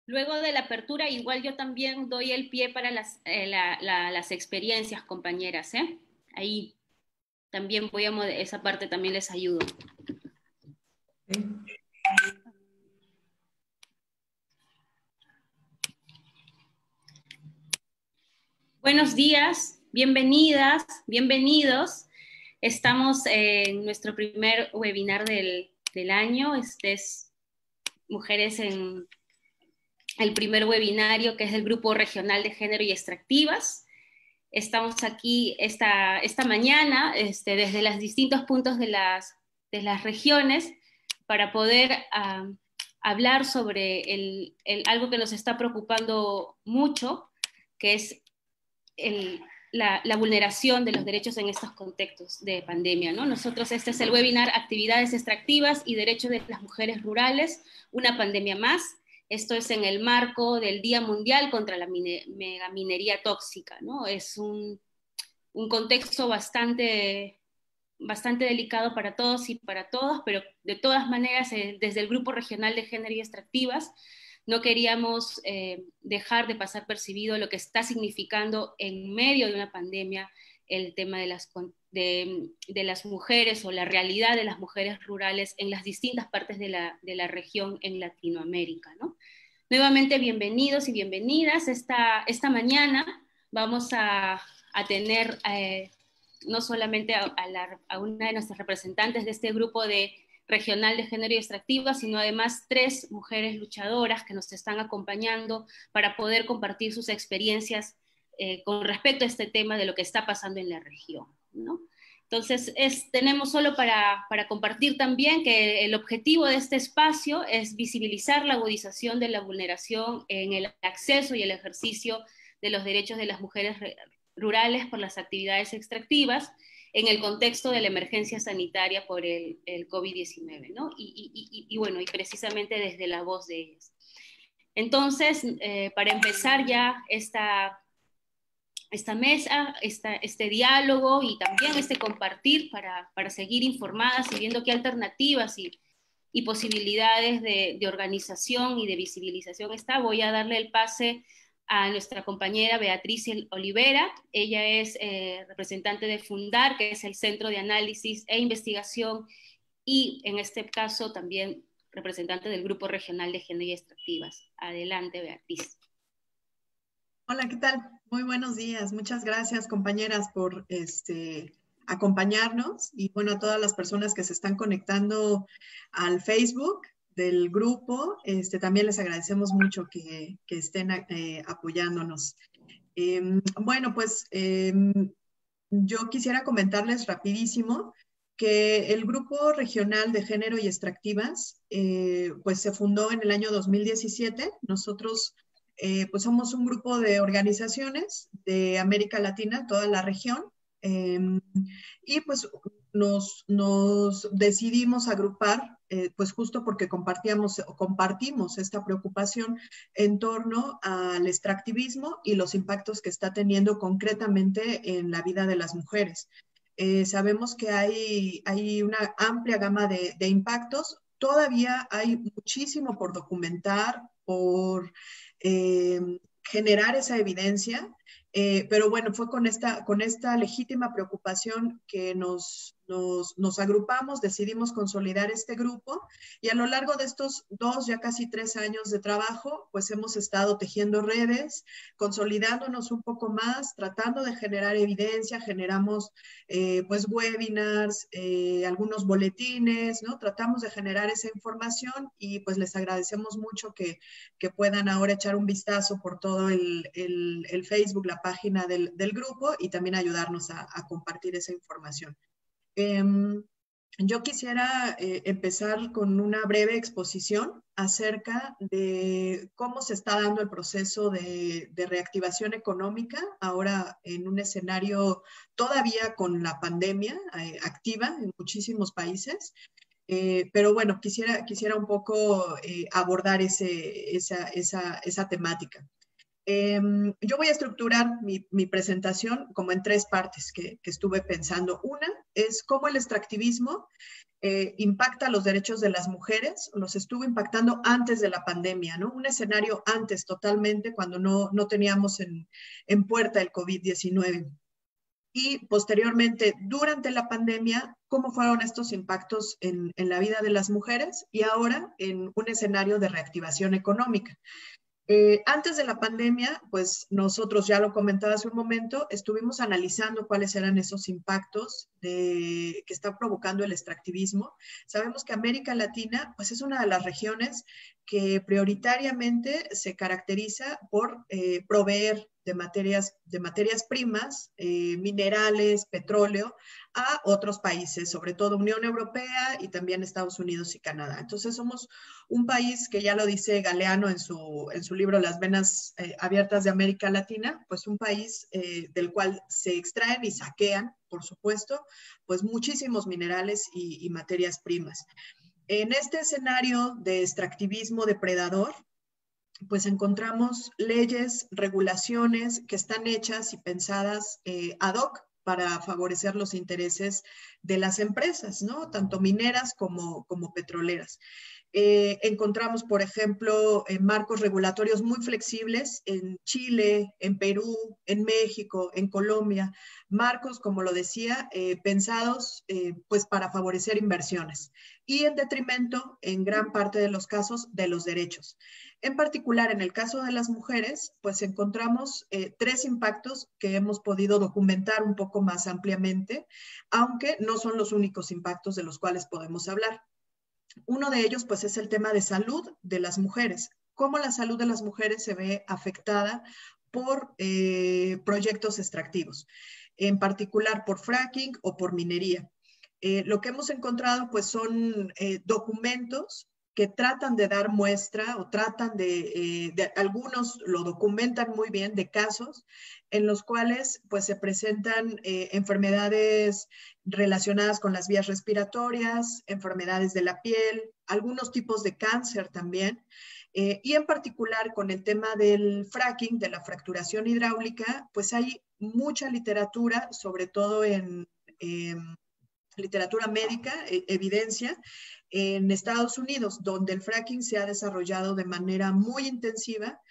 Luego de la apertura, igual yo también doy el pie para las experiencias, compañeras, ¿eh? Ahí también esa parte también les ayudo. Sí. Buenos días, bienvenidas, bienvenidos. Estamos en nuestro primer webinar del año. Este es Mujeres en el primer webinario, que es del Grupo Regional de Género y Extractivas. Estamos aquí esta mañana desde los distintos puntos de las regiones para poder hablar sobre algo que nos está preocupando mucho, que es la vulneración de los derechos en estos contextos de pandemia, ¿no? Nosotros, este es el webinar Actividades Extractivas y Derechos de las Mujeres Rurales, una pandemia más. Esto es en el marco del Día Mundial contra la Megaminería Tóxica, ¿no? Es un contexto bastante delicado para todos y para todas, pero de todas maneras, desde el Grupo Regional de Género y Extractivas, no queríamos dejar de pasar percibido lo que está significando en medio de una pandemia el tema de las mujeres o la realidad de las mujeres rurales en las distintas partes de la región en Latinoamérica, ¿no? Nuevamente, bienvenidos y bienvenidas. Esta mañana vamos a tener no solamente a una de nuestras representantes de este grupo regional de género y extractiva, sino además 3 mujeres luchadoras que nos están acompañando para poder compartir sus experiencias con respecto a este tema de lo que está pasando en la región, ¿no? Entonces, tenemos solo para compartir también que el objetivo de este espacio es visibilizar la agudización de la vulneración en el acceso y el ejercicio de los derechos de las mujeres rurales por las actividades extractivas en el contexto de la emergencia sanitaria por el COVID-19, ¿no? Y bueno, y precisamente desde la voz de ellas. Entonces, para empezar ya esta mesa, este diálogo y también compartir para seguir informadas y viendo qué alternativas y posibilidades de organización y de visibilización voy a darle el pase a nuestra compañera Beatriz Olivera. Ella es representante de Fundar, que es el Centro de Análisis e Investigación, y en este caso también representante del Grupo Regional de Género y Extractivas. Adelante, Beatriz. Hola, ¿qué tal? Muy buenos días. Muchas gracias, compañeras, por acompañarnos, y bueno, a todas las personas que se están conectando al Facebook del grupo, también les agradecemos mucho que estén apoyándonos. Bueno, pues yo quisiera comentarles rapidísimo que el Grupo Regional de Género y Extractivas pues se fundó en el año 2017. Nosotros pues somos un grupo de organizaciones de América Latina, toda la región, y pues nos decidimos agrupar pues justo porque compartimos esta preocupación en torno al extractivismo y los impactos que está teniendo concretamente en la vida de las mujeres. Sabemos que hay una amplia gama de impactos. Todavía hay muchísimo por documentar, por generar esa evidencia, pero bueno, fue con esta legítima preocupación que nos agrupamos, decidimos consolidar este grupo, y a lo largo de estos ya casi 3 años de trabajo, pues hemos estado tejiendo redes, consolidándonos un poco más, tratando de generar evidencia. Generamos pues webinars, algunos boletines, ¿no? Tratamos de generar esa información, y pues les agradecemos mucho que puedan ahora echar un vistazo por todo el Facebook, la página del grupo, y también ayudarnos a compartir esa información. Yo quisiera empezar con una breve exposición acerca de cómo se está dando el proceso de reactivación económica ahora en un escenario todavía con la pandemia activa en muchísimos países. Pero bueno, quisiera un poco abordar esa temática. Yo voy a estructurar mi presentación como en 3 partes que estuve pensando. Una es cómo el extractivismo impacta los derechos de las mujeres, los estuvo impactando antes de la pandemia, ¿no? Un escenario antes totalmente, cuando no teníamos en puerta el COVID-19. Y posteriormente, durante la pandemia, cómo fueron estos impactos en la vida de las mujeres y ahora en un escenario de reactivación económica. Antes de la pandemia, pues nosotros, ya lo comentaba hace un momento, estuvimos analizando cuáles eran esos impactos que está provocando el extractivismo. Sabemos que América Latina, pues es una de las regiones que prioritariamente se caracteriza por proveer de materias primas, minerales, petróleo, a otros países, sobre todo Unión Europea y también Estados Unidos y Canadá. Entonces somos un país que ya lo dice Galeano en su libro Las venas abiertas de América Latina, pues un país del cual se extraen y saquean, por supuesto, pues muchísimos minerales y materias primas. En este escenario de extractivismo depredador, pues encontramos leyes, regulaciones que están hechas y pensadas ad hoc para favorecer los intereses de las empresas, ¿no? Tanto mineras como petroleras. Encontramos, por ejemplo, marcos regulatorios muy flexibles en Chile, en Perú, en México, en Colombia, marcos, como lo decía, pensados pues para favorecer inversiones y en detrimento, en gran parte de los casos, de los derechos. En particular, en el caso de las mujeres, pues encontramos tres impactos que hemos podido documentar un poco más ampliamente, aunque no son los únicos impactos de los cuales podemos hablar. Uno de ellos, pues, es el tema de salud de las mujeres. Cómo la salud de las mujeres se ve afectada por proyectos extractivos, en particular por fracking o por minería. Lo que hemos encontrado, pues, son documentos que tratan de dar muestra o tratan algunos lo documentan muy bien, de casos en los cuales pues se presentan enfermedades relacionadas con las vías respiratorias, enfermedades de la piel, algunos tipos de cáncer también, y en particular con el tema del fracking, de la fracturación hidráulica, pues hay mucha literatura, sobre todo en literatura médica, evidencia, en Estados Unidos, donde el fracking se ha desarrollado de manera muy intensiva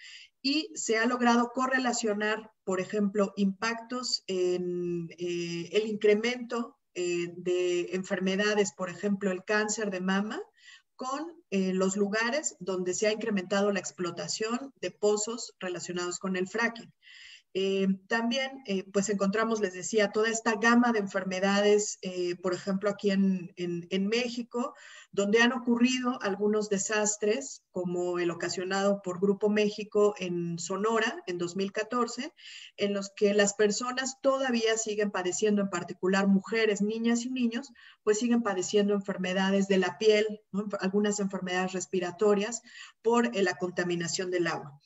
y se ha logrado correlacionar, por ejemplo, impactos en el incremento de enfermedades, por ejemplo, el cáncer de mama, con los lugares donde se ha incrementado la explotación de pozos relacionados con el fracking. También, pues encontramos, les decía, toda esta gama de enfermedades, por ejemplo, aquí en México, donde han ocurrido algunos desastres, como el ocasionado por Grupo México en Sonora en 2014, en los que las personas todavía siguen padeciendo, en particular mujeres, niñas y niños, pues siguen padeciendo enfermedades de la piel, ¿no? Algunas enfermedades respiratorias por la contaminación del agua.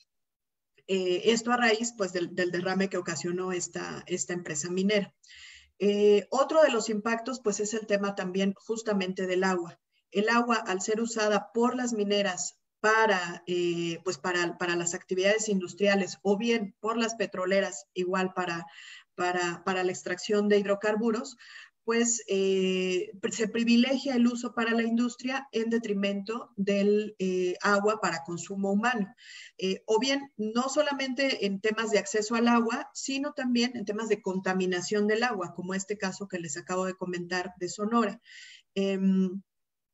Esto a raíz pues, del derrame que ocasionó esta empresa minera. Otro de los impactos pues, es el tema también justamente del agua. El agua, al ser usada por las mineras pues para las actividades industriales o bien por las petroleras, igual para la extracción de hidrocarburos, pues se privilegia el uso para la industria en detrimento del agua para consumo humano. O bien, no solamente en temas de acceso al agua, sino también en temas de contaminación del agua, como este caso que les acabo de comentar de Sonora.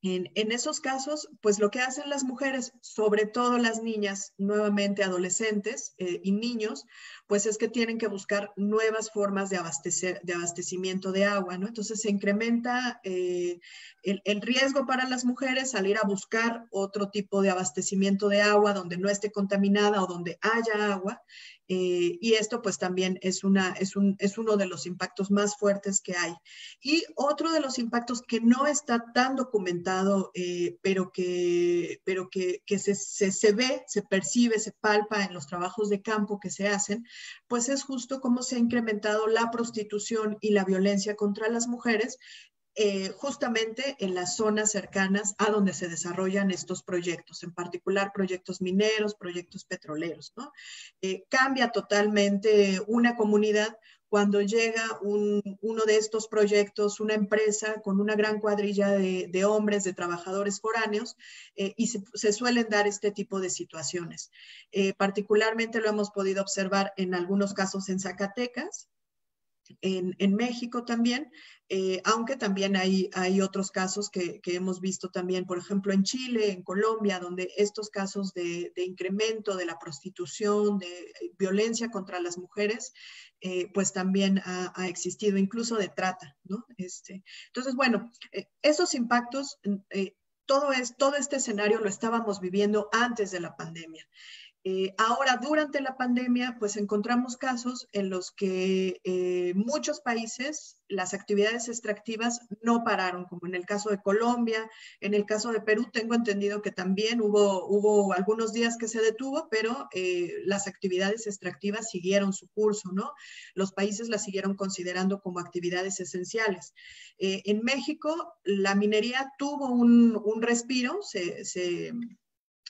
En esos casos, pues lo que hacen las mujeres, sobre todo las niñas, nuevamente adolescentes y niños, pues es que tienen que buscar nuevas formas de abastecimiento de agua, ¿no? Entonces se incrementa el riesgo para las mujeres salir a buscar otro tipo de abastecimiento de agua donde no esté contaminada o donde haya agua. Y esto pues también es uno de los impactos más fuertes que hay. Y otro de los impactos que no está tan documentado, pero que se ve, se percibe, se palpa en los trabajos de campo que se hacen, pues es justo cómo se ha incrementado la prostitución y la violencia contra las mujeres, justamente en las zonas cercanas a donde se desarrollan estos proyectos, en particular proyectos mineros, proyectos petroleros, ¿no? Cambia totalmente una comunidad cuando llega uno de estos proyectos, una empresa con una gran cuadrilla de hombres, de trabajadores foráneos, y se suelen dar este tipo de situaciones. Particularmente lo hemos podido observar en algunos casos en Zacatecas, en México también, aunque también hay otros casos que hemos visto también, por ejemplo, en Chile, en Colombia, donde estos casos de incremento de la prostitución, de violencia contra las mujeres, pues también ha existido, incluso de trata, ¿no? Entonces, bueno, esos impactos, todo este escenario lo estábamos viviendo antes de la pandemia. Ahora, durante la pandemia, pues encontramos casos en los que muchos países, las actividades extractivas no pararon, como en el caso de Colombia, en el caso de Perú, tengo entendido que también hubo algunos días que se detuvo, pero las actividades extractivas siguieron su curso, ¿no? Los países las siguieron considerando como actividades esenciales. En México, la minería tuvo un respiro,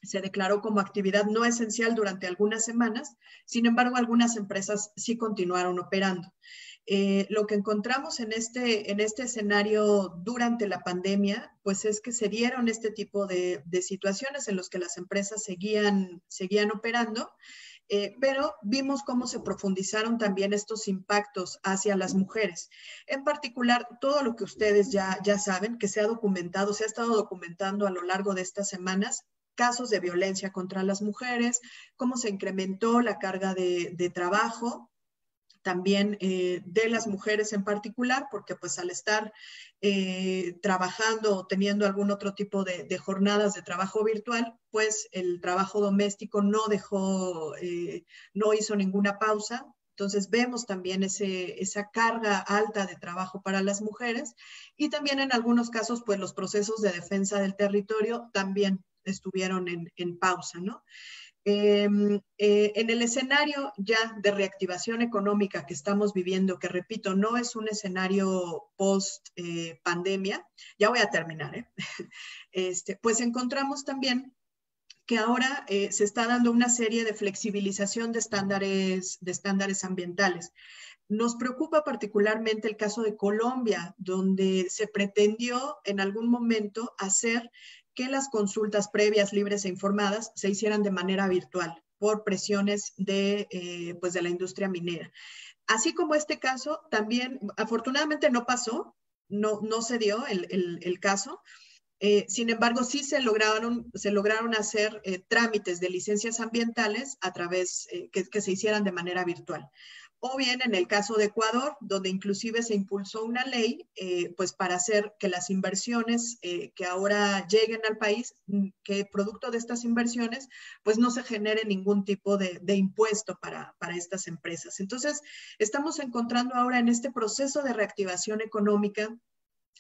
se declaró como actividad no esencial durante algunas semanas, sin embargo, algunas empresas sí continuaron operando. Lo que encontramos en este escenario durante la pandemia, pues es que se dieron este tipo de situaciones en las que las empresas seguían operando, pero vimos cómo se profundizaron también estos impactos hacia las mujeres. En particular, todo lo que ustedes ya saben, que se ha documentado, se ha estado documentando a lo largo de estas semanas, casos de violencia contra las mujeres, cómo se incrementó la carga de trabajo, también de las mujeres en particular, porque pues al estar trabajando o teniendo algún otro tipo de jornadas de trabajo virtual, pues el trabajo doméstico no hizo ninguna pausa. Entonces vemos también esa carga alta de trabajo para las mujeres y también en algunos casos, pues los procesos de defensa del territorio también estuvieron en pausa, ¿no? En el escenario ya de reactivación económica que estamos viviendo, que repito, no es un escenario post pandemia, ya voy a terminar, pues encontramos también que ahora se está dando una serie de flexibilización de estándares ambientales. Nos preocupa particularmente el caso de Colombia, donde se pretendió en algún momento hacer que las consultas previas, libres e informadas se hicieran de manera virtual por presiones pues de la industria minera. Así como este caso, también afortunadamente no pasó, no se dio el caso. Sin embargo, sí se lograron hacer trámites de licencias ambientales a través que se hicieran de manera virtual. O bien en el caso de Ecuador, donde inclusive se impulsó una ley pues para hacer que las inversiones que ahora lleguen al país, que producto de estas inversiones, pues no se genere ningún tipo de impuesto para estas empresas. Entonces, estamos encontrando ahora en este proceso de reactivación económica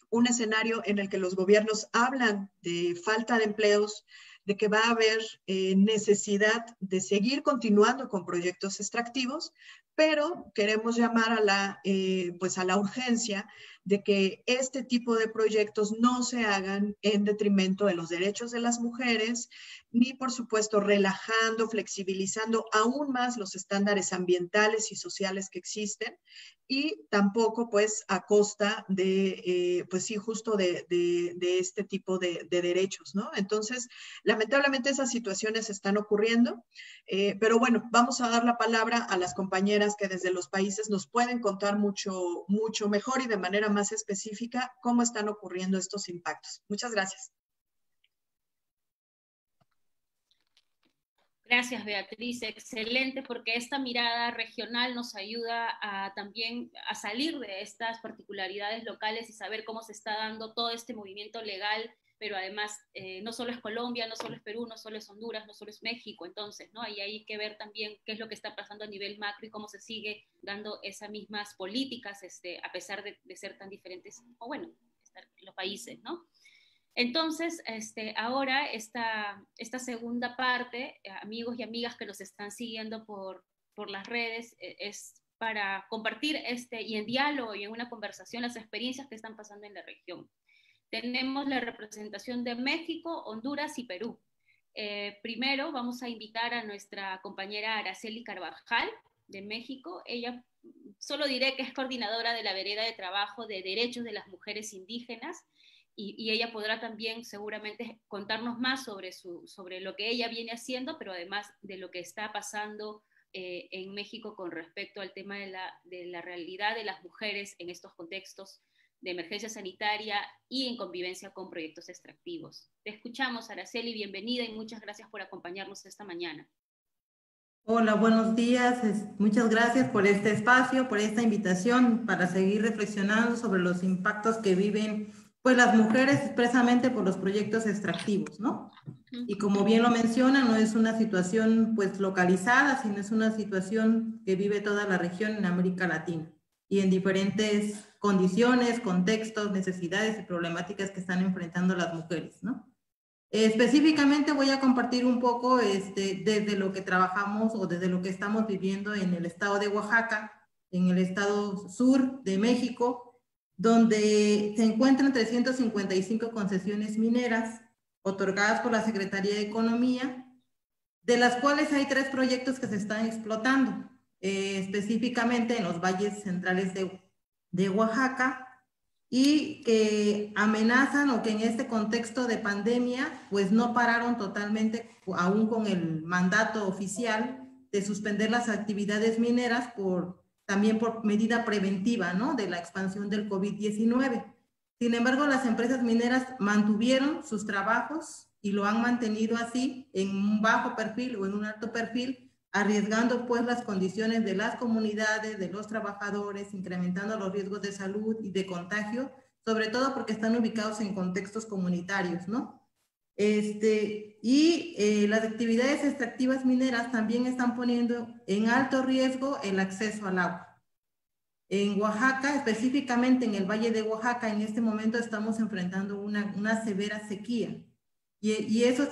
un escenario en el que los gobiernos hablan de falta de empleos, de que va a haber necesidad de seguir continuando con proyectos extractivos, pero queremos llamar pues a la urgencia de que este tipo de proyectos no se hagan en detrimento de los derechos de las mujeres, ni por supuesto relajando, flexibilizando aún más los estándares ambientales y sociales que existen, y tampoco pues a costa pues sí, justo de este tipo de derechos, ¿no? Entonces, lamentablemente esas situaciones están ocurriendo, pero bueno, vamos a dar la palabra a las compañeras que desde los países nos pueden contar mucho mejor y de manera más específica cómo están ocurriendo estos impactos. Muchas gracias. Gracias, Beatriz. Excelente, porque esta mirada regional nos ayuda también a salir de estas particularidades locales y saber cómo se está dando todo este movimiento legal, pero además no solo es Colombia, no solo es Perú, no solo es Honduras, no solo es México. Entonces, ¿no? Ahí hay que ver también qué es lo que está pasando a nivel macro y cómo se sigue dando esas mismas políticas, a pesar de ser tan diferentes, o bueno, los países, ¿no? Entonces, ahora esta segunda parte, amigos y amigas que nos están siguiendo por las redes, es para compartir y en diálogo y en una conversación las experiencias que están pasando en la región. Tenemos la representación de México, Honduras y Perú. Primero vamos a invitar a nuestra compañera Araceli Carvajal de México. Ella solo diré que es coordinadora de la Vereda de Trabajo de Derechos de las Mujeres Indígenas, y ella podrá también seguramente contarnos más sobre lo que ella viene haciendo, pero además de lo que está pasando en México con respecto al tema de la realidad de las mujeres en estos contextos de emergencia sanitaria y en convivencia con proyectos extractivos. Te escuchamos, Araceli, bienvenida y muchas gracias por acompañarnos esta mañana. Hola, buenos días. Muchas gracias por este espacio, por esta invitación para seguir reflexionando sobre los impactos que viven pues las mujeres expresamente por los proyectos extractivos, ¿no? Y como bien lo menciona, no es una situación pues localizada, sino es una situación que vive toda la región en América Latina y en diferentes condiciones, contextos, necesidades y problemáticas que están enfrentando las mujeres, ¿no? Específicamente voy a compartir un poco desde lo que trabajamos o desde lo que estamos viviendo en el estado de Oaxaca, en el estado sur de México, donde se encuentran 355 concesiones mineras otorgadas por la Secretaría de Economía, de las cuales hay 3 proyectos que se están explotando, específicamente en los valles centrales de Oaxaca, y que amenazan o que en este contexto de pandemia pues no pararon totalmente, aún con el mandato oficial de suspender las actividades mineras también por medida preventiva, ¿no?, de la expansión del COVID-19. Sin embargo, las empresas mineras mantuvieron sus trabajos y lo han mantenido así en un bajo perfil o en un alto perfil, arriesgando pues las condiciones de las comunidades, de los trabajadores, incrementando los riesgos de salud y de contagio, sobre todo porque están ubicados en contextos comunitarios, ¿no? Las actividades extractivas mineras también están poniendo en alto riesgo el acceso al agua. En Oaxaca, específicamente en el Valle de Oaxaca, en este momento estamos enfrentando una severa sequía. Y eso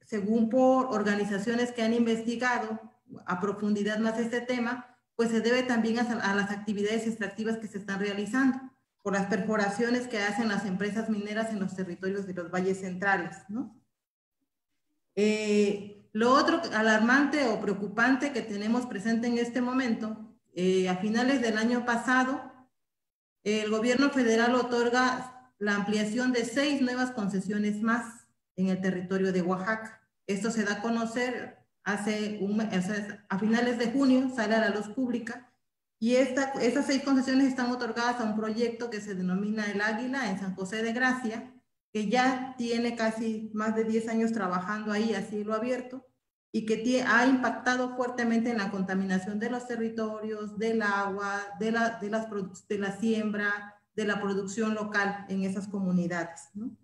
según por organizaciones que han investigado a profundidad más este tema, pues se debe también a las actividades extractivas que se están realizando, por las perforaciones que hacen las empresas mineras en los territorios de los valles centrales, ¿no? Lo otro alarmante o preocupante que tenemos presente en este momento, a finales del año pasado, el gobierno federal otorga la ampliación de 6 nuevas concesiones más en el territorio de Oaxaca. Esto se da a conocer a finales de junio, sale a la luz pública, y estas 6 concesiones están otorgadas a un proyecto que se denomina El Águila en San José de Gracia, que ya tiene casi más de 10 años trabajando ahí a cielo abierto y que ha impactado fuertemente en la contaminación de los territorios, del agua, de la siembra, de la producción local en esas comunidades, ¿no?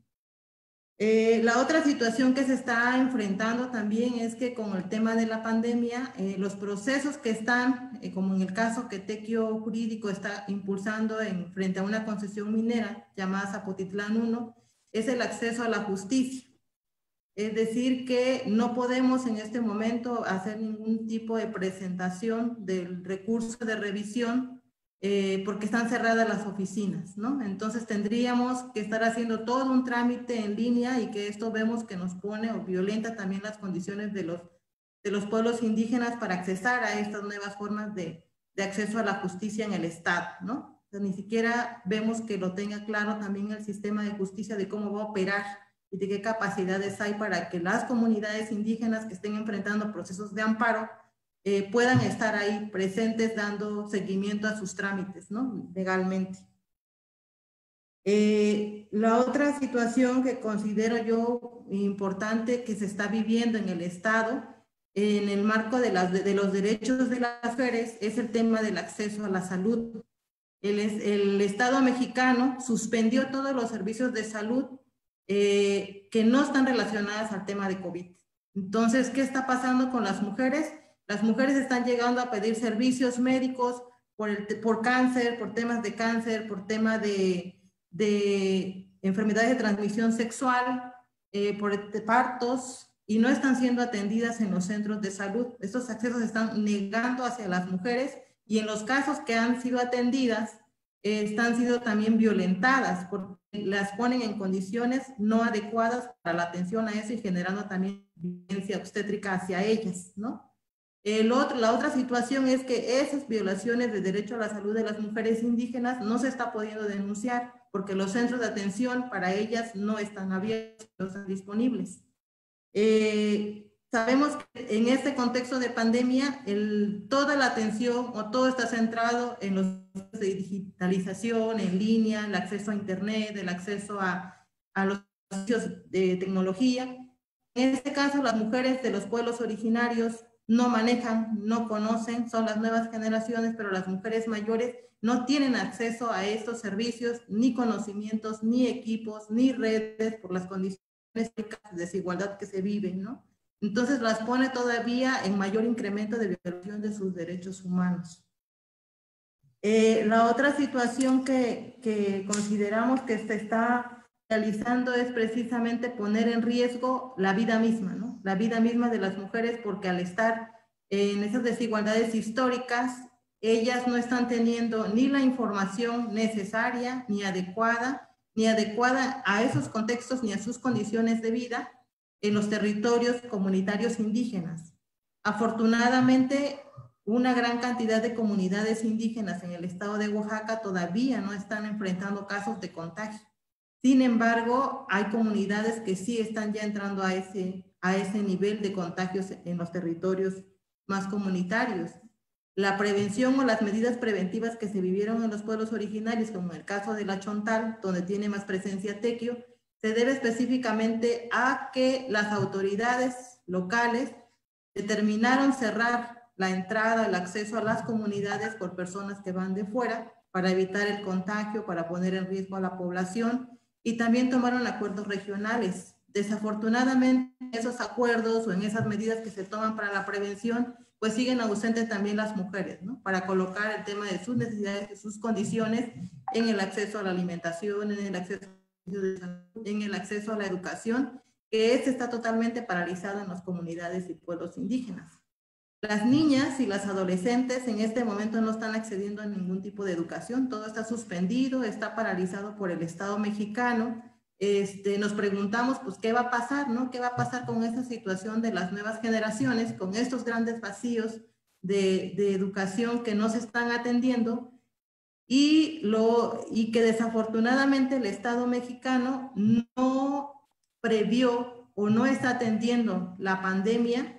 La otra situación que se está enfrentando también es que con el tema de la pandemia, los procesos que están, como en el caso que Tequio Jurídico está impulsando frente a una concesión minera llamada Zapotitlán 1, es el acceso a la justicia. Es decir, que no podemos en este momento hacer ningún tipo de presentación del recurso de revisión porque están cerradas las oficinas, ¿no? Entonces tendríamos que estar haciendo todo un trámite en línea y que esto vemos que nos pone o violenta también las condiciones de los pueblos indígenas para accesar a estas nuevas formas de acceso a la justicia en el Estado, ¿no? O sea, ni siquiera vemos que lo tenga claro también el sistema de justicia de cómo va a operar y de qué capacidades hay para que las comunidades indígenas que estén enfrentando procesos de amparo puedan estar ahí presentes dando seguimiento a sus trámites, ¿no?, legalmente. La otra situación que considero yo importante que se está viviendo en el Estado, en el marco de los derechos de las mujeres, es el tema del acceso a la salud. El Estado mexicano suspendió todos los servicios de salud que no están relacionadas al tema de COVID. Entonces, ¿qué está pasando con las mujeres? Las mujeres están llegando a pedir servicios médicos por cáncer, por temas de cáncer, por tema de enfermedades de transmisión sexual, por partos, y no están siendo atendidas en los centros de salud. Estos accesos se están negando hacia las mujeres y en los casos que han sido atendidas, están siendo también violentadas porque las ponen en condiciones no adecuadas para la atención a eso y generando también violencia obstétrica hacia ellas, ¿no? La otra situación es que esas violaciones de derecho a la salud de las mujeres indígenas no se está pudiendo denunciar porque los centros de atención para ellas no están abiertos, no están disponibles. Sabemos que en este contexto de pandemia, toda la atención o todo está centrado en los de digitalización, en línea, el acceso a internet, el acceso a los servicios de tecnología. En este caso, las mujeres de los pueblos originarios no manejan, no conocen, son las nuevas generaciones, pero las mujeres mayores no tienen acceso a estos servicios, ni conocimientos, ni equipos, ni redes por las condiciones de desigualdad que se viven, ¿no? Entonces las pone todavía en mayor incremento de violación de sus derechos humanos. La otra situación que consideramos que se está realizando es precisamente poner en riesgo la vida misma, ¿no? La vida misma de las mujeres, porque al estar en esas desigualdades históricas, ellas no están teniendo ni la información necesaria, ni adecuada a esos contextos, ni a sus condiciones de vida en los territorios comunitarios indígenas. Afortunadamente, una gran cantidad de comunidades indígenas en el estado de Oaxaca todavía no están enfrentando casos de contagio. Sin embargo, hay comunidades que sí están ya entrando a ese nivel de contagios en los territorios más comunitarios. La prevención o las medidas preventivas que se vivieron en los pueblos originarios, como en el caso de la Chontal, donde tiene más presencia tequio, se debe específicamente a que las autoridades locales determinaron cerrar la entrada, el acceso a las comunidades por personas que van de fuera para evitar el contagio, para poner en riesgo a la población, y también tomaron acuerdos regionales. Desafortunadamente, esos acuerdos o en esas medidas que se toman para la prevención, pues siguen ausentes también las mujeres, ¿no? Para colocar el tema de sus necesidades, de sus condiciones en el acceso a la alimentación, en el acceso a la educación, que está totalmente paralizado en las comunidades y pueblos indígenas. Las niñas y las adolescentes en este momento no están accediendo a ningún tipo de educación, todo está suspendido, está paralizado por el Estado mexicano. Nos preguntamos, pues, ¿qué va a pasar, no? ¿Qué va a pasar con esta situación de las nuevas generaciones, con estos grandes vacíos de educación que no se están atendiendo? Y que desafortunadamente el Estado mexicano no previó o no está atendiendo la pandemia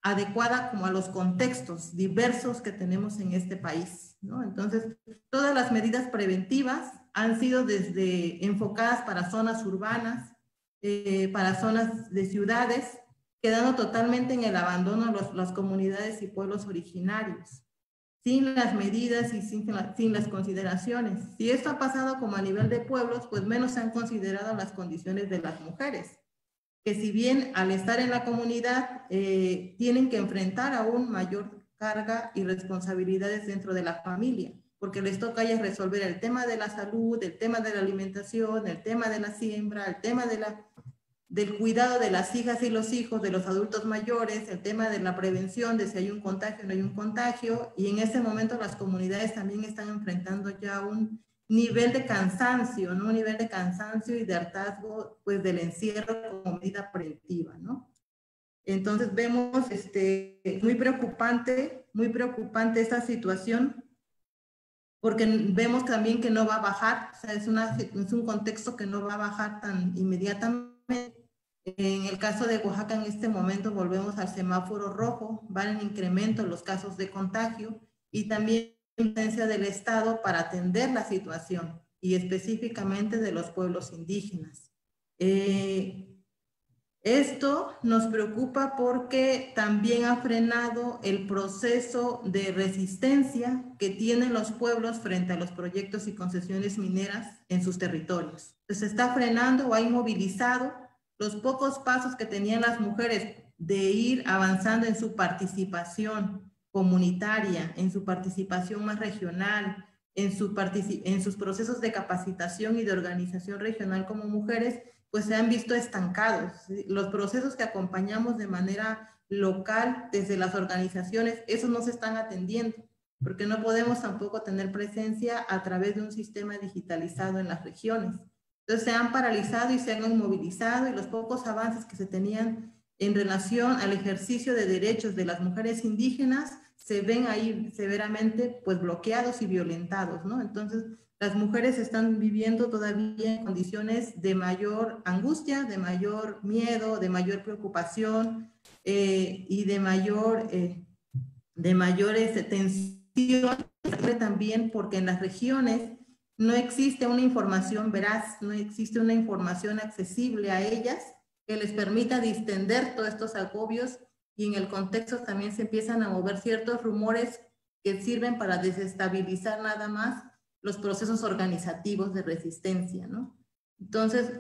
adecuada como a los contextos diversos que tenemos en este país, ¿no? Entonces, todas las medidas preventivas han sido enfocadas para zonas urbanas, para zonas de ciudades, quedando totalmente en el abandono las comunidades y pueblos originarios, sin las medidas y sin las consideraciones. Si esto ha pasado como a nivel de pueblos, pues menos se han considerado las condiciones de las mujeres, que si bien al estar en la comunidad tienen que enfrentar aún mayor carga y responsabilidades dentro de la familia, porque les toca ya resolver el tema de la salud, el tema de la alimentación, el tema de la siembra, el tema del cuidado de las hijas y los hijos, de los adultos mayores, el tema de la prevención de si hay un contagio o no hay un contagio, y en este momento las comunidades también están enfrentando ya un nivel de cansancio, ¿no? Un nivel de cansancio y de hartazgo, pues, del encierro como medida preventiva, ¿no? Entonces vemos muy preocupante esta situación, porque vemos también que no va a bajar, o sea, es un contexto que no va a bajar tan inmediatamente. En el caso de Oaxaca, en este momento volvemos al semáforo rojo, van en incremento los casos de contagio y también la presencia del Estado para atender la situación y específicamente de los pueblos indígenas. Esto nos preocupa porque también ha frenado el proceso de resistencia que tienen los pueblos frente a los proyectos y concesiones mineras en sus territorios. Se está frenando o ha inmovilizado los pocos pasos que tenían las mujeres de ir avanzando en su participación comunitaria, en su participación más regional, en sus procesos de capacitación y de organización regional como mujeres, pues se han visto estancados. Los procesos que acompañamos de manera local desde las organizaciones, esos no se están atendiendo, porque no podemos tampoco tener presencia a través de un sistema digitalizado en las regiones. Entonces se han paralizado y se han inmovilizado, y los pocos avances que se tenían en relación al ejercicio de derechos de las mujeres indígenas se ven ahí severamente pues bloqueados y violentados, ¿no? Entonces, las mujeres están viviendo todavía en condiciones de mayor angustia, de mayor miedo, de mayor preocupación y de mayores tensión, también porque en las regiones no existe una información veraz, no existe una información accesible a ellas que les permita distender todos estos agobios, y en el contexto también se empiezan a mover ciertos rumores que sirven para desestabilizar nada más los procesos organizativos de resistencia, ¿no? Entonces,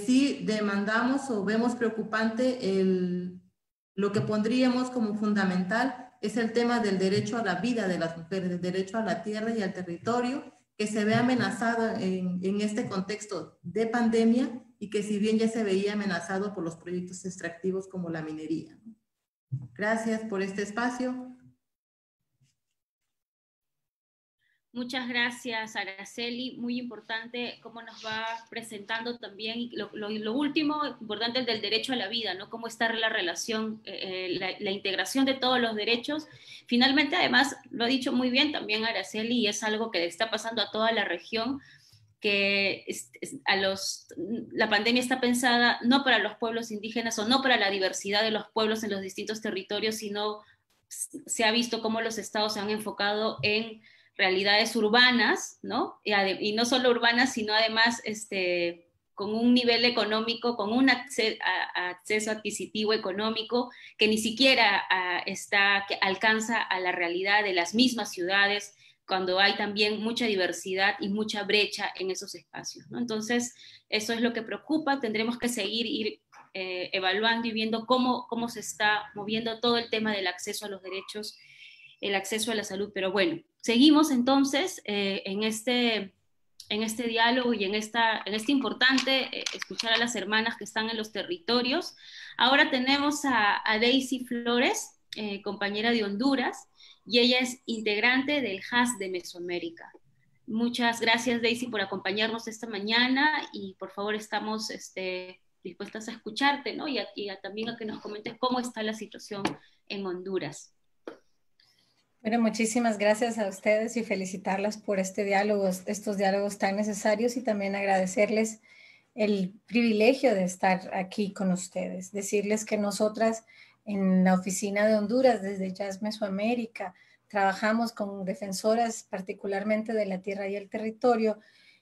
sí demandamos o vemos preocupante lo que pondríamos como fundamental es el tema del derecho a la vida de las mujeres, del derecho a la tierra y al territorio, que se ve amenazado en este contexto de pandemia y que si bien ya se veía amenazado por los proyectos extractivos como la minería. Gracias por este espacio. Muchas gracias, Araceli. Muy importante cómo nos va presentando también, y lo último, importante, el del derecho a la vida, ¿no? Cómo está la relación, la integración de todos los derechos. Finalmente, además, lo ha dicho muy bien también Araceli, y es algo que le está pasando a toda la región, que la pandemia está pensada no para los pueblos indígenas o no para la diversidad de los pueblos en los distintos territorios, sino se ha visto cómo los estados se han enfocado en realidades urbanas, ¿no? Y no solo urbanas, sino además con un nivel económico, con un acceso adquisitivo económico que ni siquiera que alcanza a la realidad de las mismas ciudades, cuando hay también mucha diversidad y mucha brecha en esos espacios, ¿no? Entonces, eso es lo que preocupa. Tendremos que seguir evaluando y viendo cómo se está moviendo todo el tema del acceso a los derechos, el acceso a la salud. Pero bueno, seguimos entonces en este diálogo y en este importante escuchar a las hermanas que están en los territorios. Ahora tenemos a Daisy Flores, compañera de Honduras, y ella es integrante del HAS de Mesoamérica. Muchas gracias, Daisy, por acompañarnos esta mañana, y por favor estamos dispuestas a escucharte, ¿no? Y también a que nos comentes cómo está la situación en Honduras. Bueno, muchísimas gracias a ustedes y felicitarlas por estos diálogos tan necesarios, y también agradecerles el privilegio de estar aquí con ustedes. Decirles que nosotras en la oficina de Honduras, desde HAS Mesoamérica, trabajamos con defensoras particularmente de la tierra y el territorio,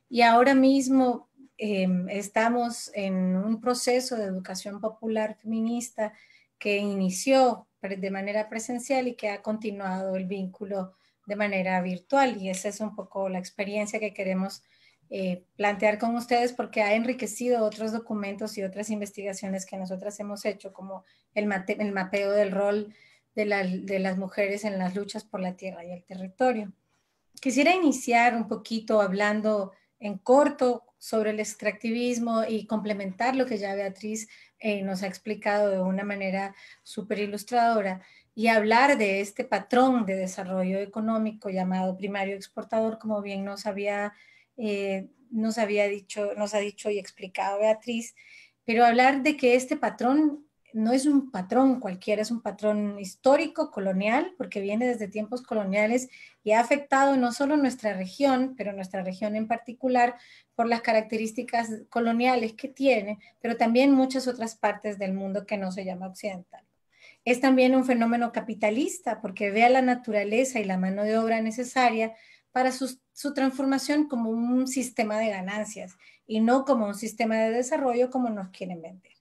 y ahora mismo estamos en un proceso de educación popular feminista que inició de manera presencial y que ha continuado el vínculo de manera virtual, y esa es un poco la experiencia que queremos plantear con ustedes, porque ha enriquecido otros documentos y otras investigaciones que nosotras hemos hecho, como el mapeo del rol de las mujeres en las luchas por la tierra y el territorio. Quisiera iniciar un poquito hablando en corto sobre el extractivismo y complementar lo que ya Beatriz nos ha explicado de una manera súper ilustradora, y hablar de este patrón de desarrollo económico llamado primario exportador, como bien nos ha dicho y explicado Beatriz, pero hablar de que este patrón no es un patrón cualquiera, es un patrón histórico, colonial, porque viene desde tiempos coloniales y ha afectado no solo nuestra región, pero nuestra región en particular por las características coloniales que tiene, pero también muchas otras partes del mundo que no se llama occidental. Es también un fenómeno capitalista, porque ve a la naturaleza y la mano de obra necesaria para su transformación como un sistema de ganancias y no como un sistema de desarrollo como nos quieren vender.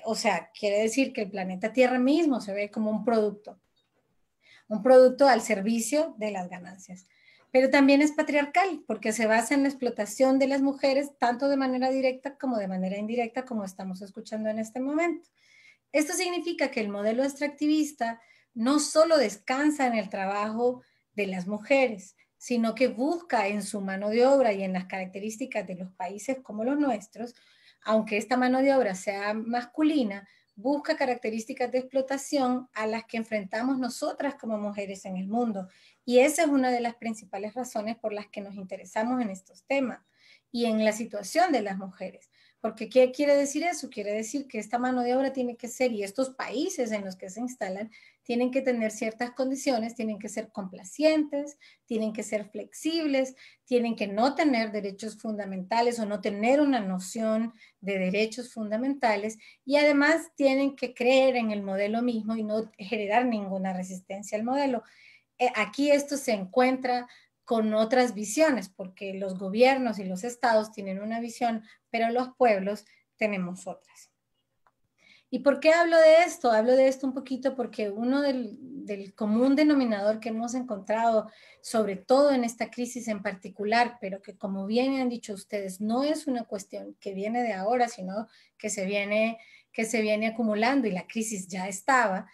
O sea, quiere decir que el planeta Tierra mismo se ve como un producto al servicio de las ganancias. Pero también es patriarcal, porque se basa en la explotación de las mujeres, tanto de manera directa como de manera indirecta, como estamos escuchando en este momento. Esto significa que el modelo extractivista no solo descansa en el trabajo de las mujeres, sino que busca en su mano de obra y en las características de los países como los nuestros, aunque esta mano de obra sea masculina, busca características de explotación a las que enfrentamos nosotras como mujeres en el mundo. Y esa es una de las principales razones por las que nos interesamos en estos temas y en la situación de las mujeres, Porque ¿qué quiere decir eso? Quiere decir que esta mano de obra tiene que ser, y estos países en los que se instalan, tienen que tener ciertas condiciones, tienen que ser complacientes, tienen que ser flexibles, tienen que no tener derechos fundamentales o no tener una noción de derechos fundamentales, y además tienen que creer en el modelo mismo y no generar ninguna resistencia al modelo. Aquí esto se encuentra con otras visiones, porque los gobiernos y los estados tienen una visión, pero los pueblos tenemos otras. ¿Y por qué hablo de esto? Hablo de esto un poquito porque uno del común denominador que hemos encontrado, sobre todo en esta crisis en particular, pero que como bien han dicho ustedes, no es una cuestión que viene de ahora, sino que se viene acumulando, y la crisis ya estaba.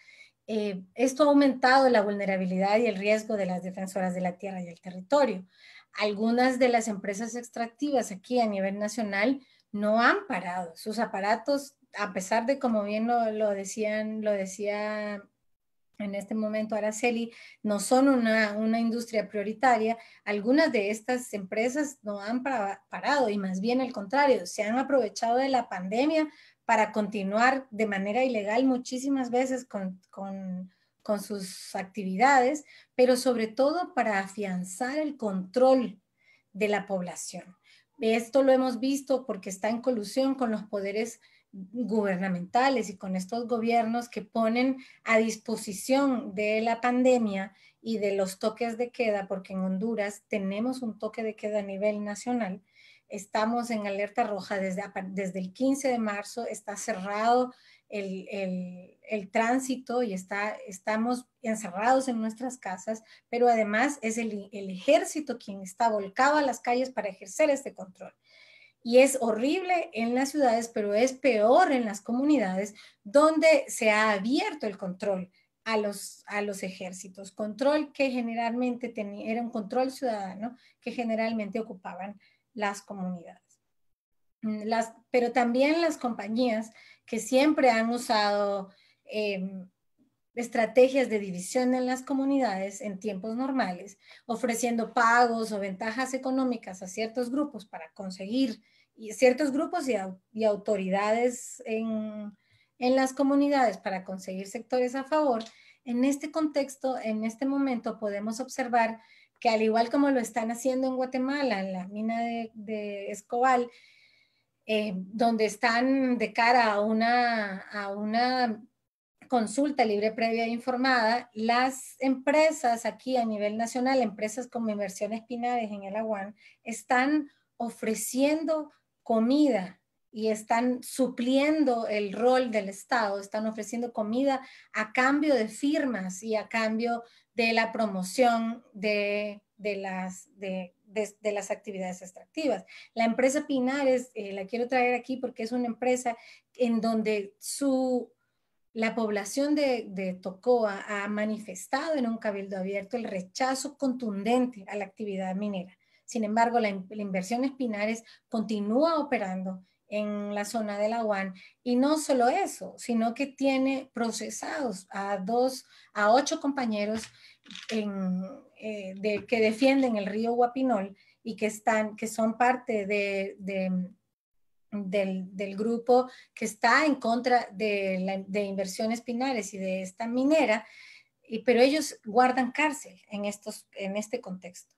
Esto ha aumentado la vulnerabilidad y el riesgo de las defensoras de la tierra y el territorio. Algunas de las empresas extractivas aquí a nivel nacional no han parado. Sus aparatos, a pesar de, como bien lo decía en este momento Araceli, no son una industria prioritaria. Algunas de estas empresas no han parado, y más bien al contrario, se han aprovechado de la pandemia para continuar de manera ilegal muchísimas veces con sus actividades, pero sobre todo para afianzar el control de la población. Esto lo hemos visto porque está en colusión con los poderes gubernamentales y con estos gobiernos que ponen a disposición de la pandemia y de los toques de queda, porque en Honduras tenemos un toque de queda a nivel nacional. Estamos en alerta roja desde el 15 de marzo, está cerrado el tránsito y estamos encerrados en nuestras casas, pero además es el ejército quien está volcado a las calles para ejercer este control. Y es horrible en las ciudades, pero es peor en las comunidades donde se ha abierto el control a los ejércitos, control que generalmente era un control ciudadano que generalmente ocupaban las comunidades. Pero también las compañías que siempre han usado estrategias de división en las comunidades en tiempos normales, ofreciendo pagos o ventajas económicas a ciertos grupos para conseguir, y ciertos grupos y autoridades en las comunidades para conseguir sectores a favor. En este contexto, en este momento podemos observar que, al igual como lo están haciendo en Guatemala, en la mina de Escobal, donde están de cara a una consulta libre, previa e informada, las empresas aquí a nivel nacional, empresas como Inversiones Pinares en el Aguán, están ofreciendo comida y están supliendo el rol del Estado, están ofreciendo comida a cambio de firmas y a cambio de la promoción de las actividades extractivas. La empresa Pinares, la quiero traer aquí porque es una empresa en donde la población de Tocoa ha manifestado en un cabildo abierto el rechazo contundente a la actividad minera. Sin embargo, la Inversiones Pinares continúa operando en la zona de la UAN, y no solo eso, sino que tiene procesados a 8 compañeros que defienden el río Guapinol y que son parte del grupo que está en contra de Inversiones Pinares y de esta minera, pero ellos guardan cárcel en este contexto.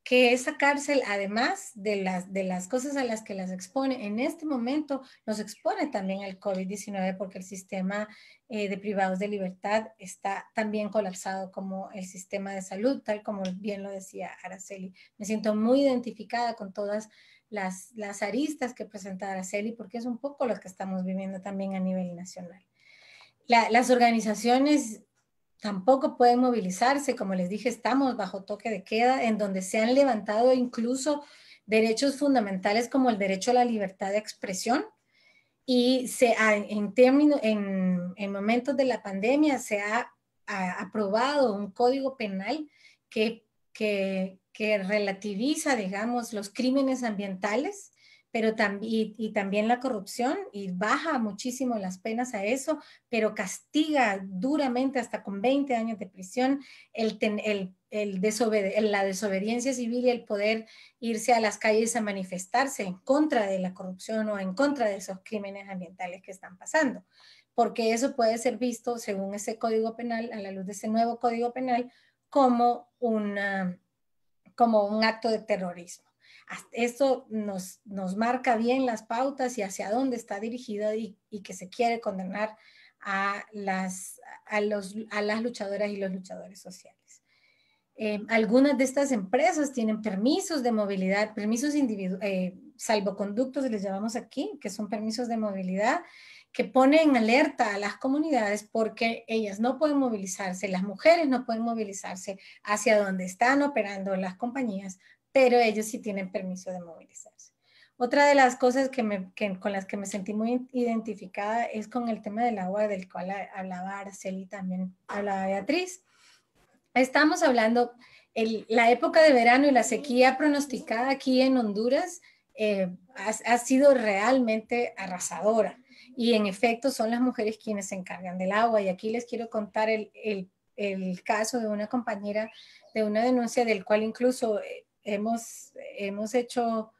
Que esa cárcel, además de las cosas a las que las expone, en este momento nos expone también al COVID-19, porque el sistema de privados de libertad está también colapsado como el sistema de salud, tal como bien lo decía Araceli. Me siento muy identificada con todas las aristas que presenta Araceli, porque es un poco lo que estamos viviendo también a nivel nacional. Las organizaciones tampoco pueden movilizarse. Como les dije, estamos bajo toque de queda, en donde se han levantado incluso derechos fundamentales como el derecho a la libertad de expresión, y en momentos de la pandemia se ha aprobado un código penal que relativiza, digamos, los crímenes ambientales, pero también la corrupción, y baja muchísimo las penas a eso, pero castiga duramente hasta con 20 años de prisión el la desobediencia civil y el poder irse a las calles a manifestarse en contra de la corrupción o en contra de esos crímenes ambientales que están pasando. Porque eso puede ser visto, según ese código penal, a la luz de ese nuevo código penal, como un acto de terrorismo. Esto nos marca bien las pautas y hacia dónde está dirigida y que se quiere condenar a las luchadoras y los luchadores sociales. Algunas de estas empresas tienen permisos de movilidad, salvoconductos les llamamos aquí, que son permisos de movilidad que ponen en alerta a las comunidades porque ellas no pueden movilizarse, las mujeres no pueden movilizarse hacia donde están operando las compañías, pero ellos sí tienen permiso de movilizarse. Otra de las cosas con las que me sentí muy identificada es con el tema del agua, del cual hablaba Araceli, también hablaba Beatriz. Estamos hablando, la época de verano y la sequía pronosticada aquí en Honduras ha sido realmente arrasadora. Y en efecto son las mujeres quienes se encargan del agua. Y aquí les quiero contar el caso de una compañera, de una denuncia del cual incluso hemos hecho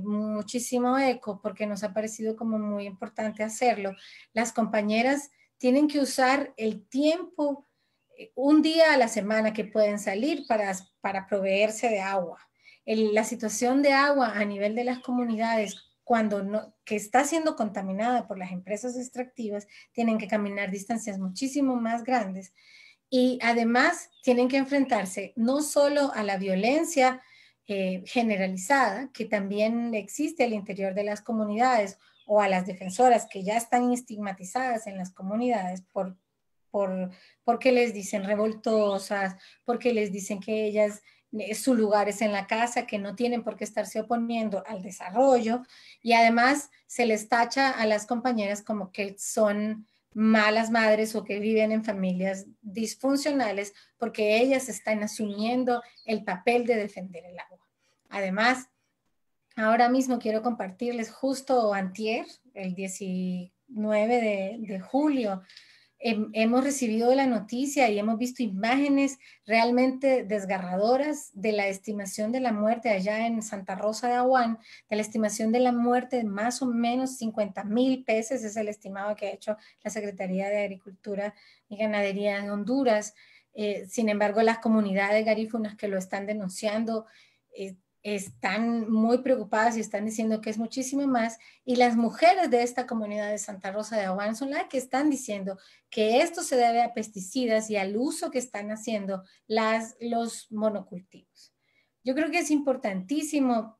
muchísimo eco porque nos ha parecido como muy importante hacerlo. Las compañeras tienen que usar el tiempo un día a la semana que pueden salir para proveerse de agua. La situación de agua a nivel de las comunidades, que está siendo contaminada por las empresas extractivas, tienen que caminar distancias muchísimo más grandes y además tienen que enfrentarse no solo a la violencia generalizada, que también existe al interior de las comunidades, o a las defensoras que ya están estigmatizadas en las comunidades porque les dicen revoltosas, porque les dicen que ellas, su lugar es en la casa, que no tienen por qué estarse oponiendo al desarrollo, y además se les tacha a las compañeras como que son malas madres o que viven en familias disfuncionales porque ellas están asumiendo el papel de defender el agua. Además, ahora mismo quiero compartirles justo antier, el 19 de julio, hemos recibido la noticia y hemos visto imágenes realmente desgarradoras de la estimación de la muerte allá en Santa Rosa de Aguán, de la estimación de la muerte de más o menos 50,000 peces, es el estimado que ha hecho la Secretaría de Agricultura y Ganadería en Honduras. Sin embargo, las comunidades garífunas que lo están denunciando están muy preocupadas y están diciendo que es muchísimo más, y las mujeres de esta comunidad de Santa Rosa de Aguán son las que están diciendo que esto se debe a pesticidas y al uso que están haciendo los monocultivos. Yo creo que es importantísimo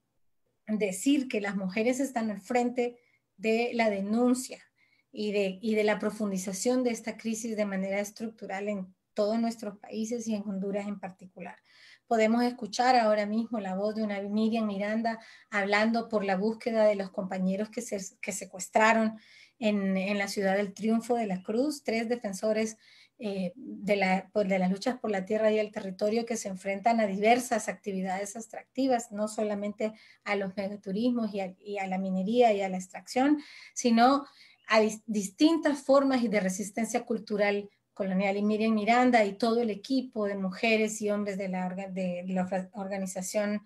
decir que las mujeres están al frente de la denuncia y de la profundización de esta crisis de manera estructural en todos nuestros países y en Honduras en particular. Podemos escuchar ahora mismo la voz de una Miriam Miranda hablando por la búsqueda de los compañeros que secuestraron en la ciudad del Triunfo de la Cruz, 3 defensores de las luchas por la tierra y el territorio que se enfrentan a diversas actividades extractivas, no solamente a los megaturismos y a la minería y a la extracción, sino a distintas formas de resistencia cultural colonial. Y Miriam Miranda y todo el equipo de mujeres y hombres de la organización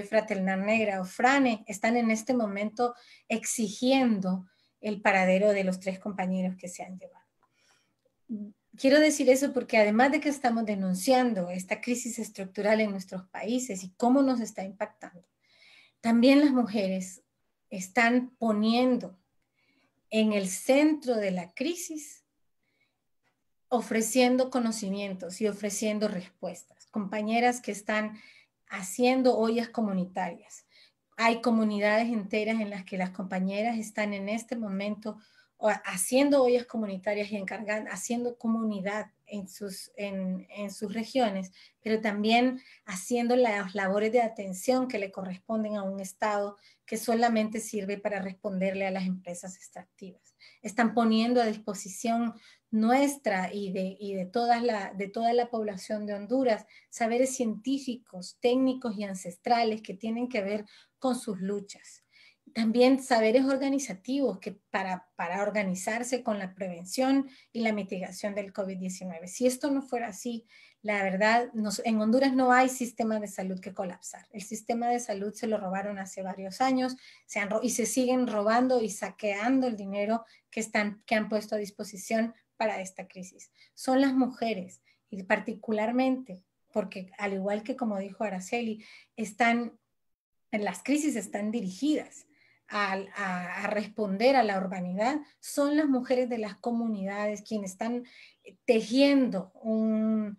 Fraternal Negra o FRANE están en este momento exigiendo el paradero de los 3 compañeros que se han llevado. Quiero decir eso porque además de que estamos denunciando esta crisis estructural en nuestros países y cómo nos está impactando, también las mujeres están poniendo en el centro de la crisis, ofreciendo conocimientos y ofreciendo respuestas. Compañeras que están haciendo ollas comunitarias. Hay comunidades enteras en las que las compañeras están en este momento haciendo ollas comunitarias y haciendo comunidad en sus regiones, pero también haciendo las labores de atención que le corresponden a un Estado que solamente sirve para responderle a las empresas extractivas. Están poniendo a disposición nuestra y de toda la población de Honduras saberes científicos, técnicos y ancestrales que tienen que ver con sus luchas. también saberes organizativos que para organizarse con la prevención y la mitigación del COVID-19. Si esto no fuera así, la verdad, en Honduras no hay sistema de salud que colapsar. El sistema de salud se lo robaron hace varios años y se siguen robando y saqueando el dinero que han puesto a disposición para esta crisis. Son las mujeres, y particularmente porque, al igual que como dijo Araceli, las crisis están dirigidas a responder a la urbanidad, son las mujeres de las comunidades quienes están tejiendo un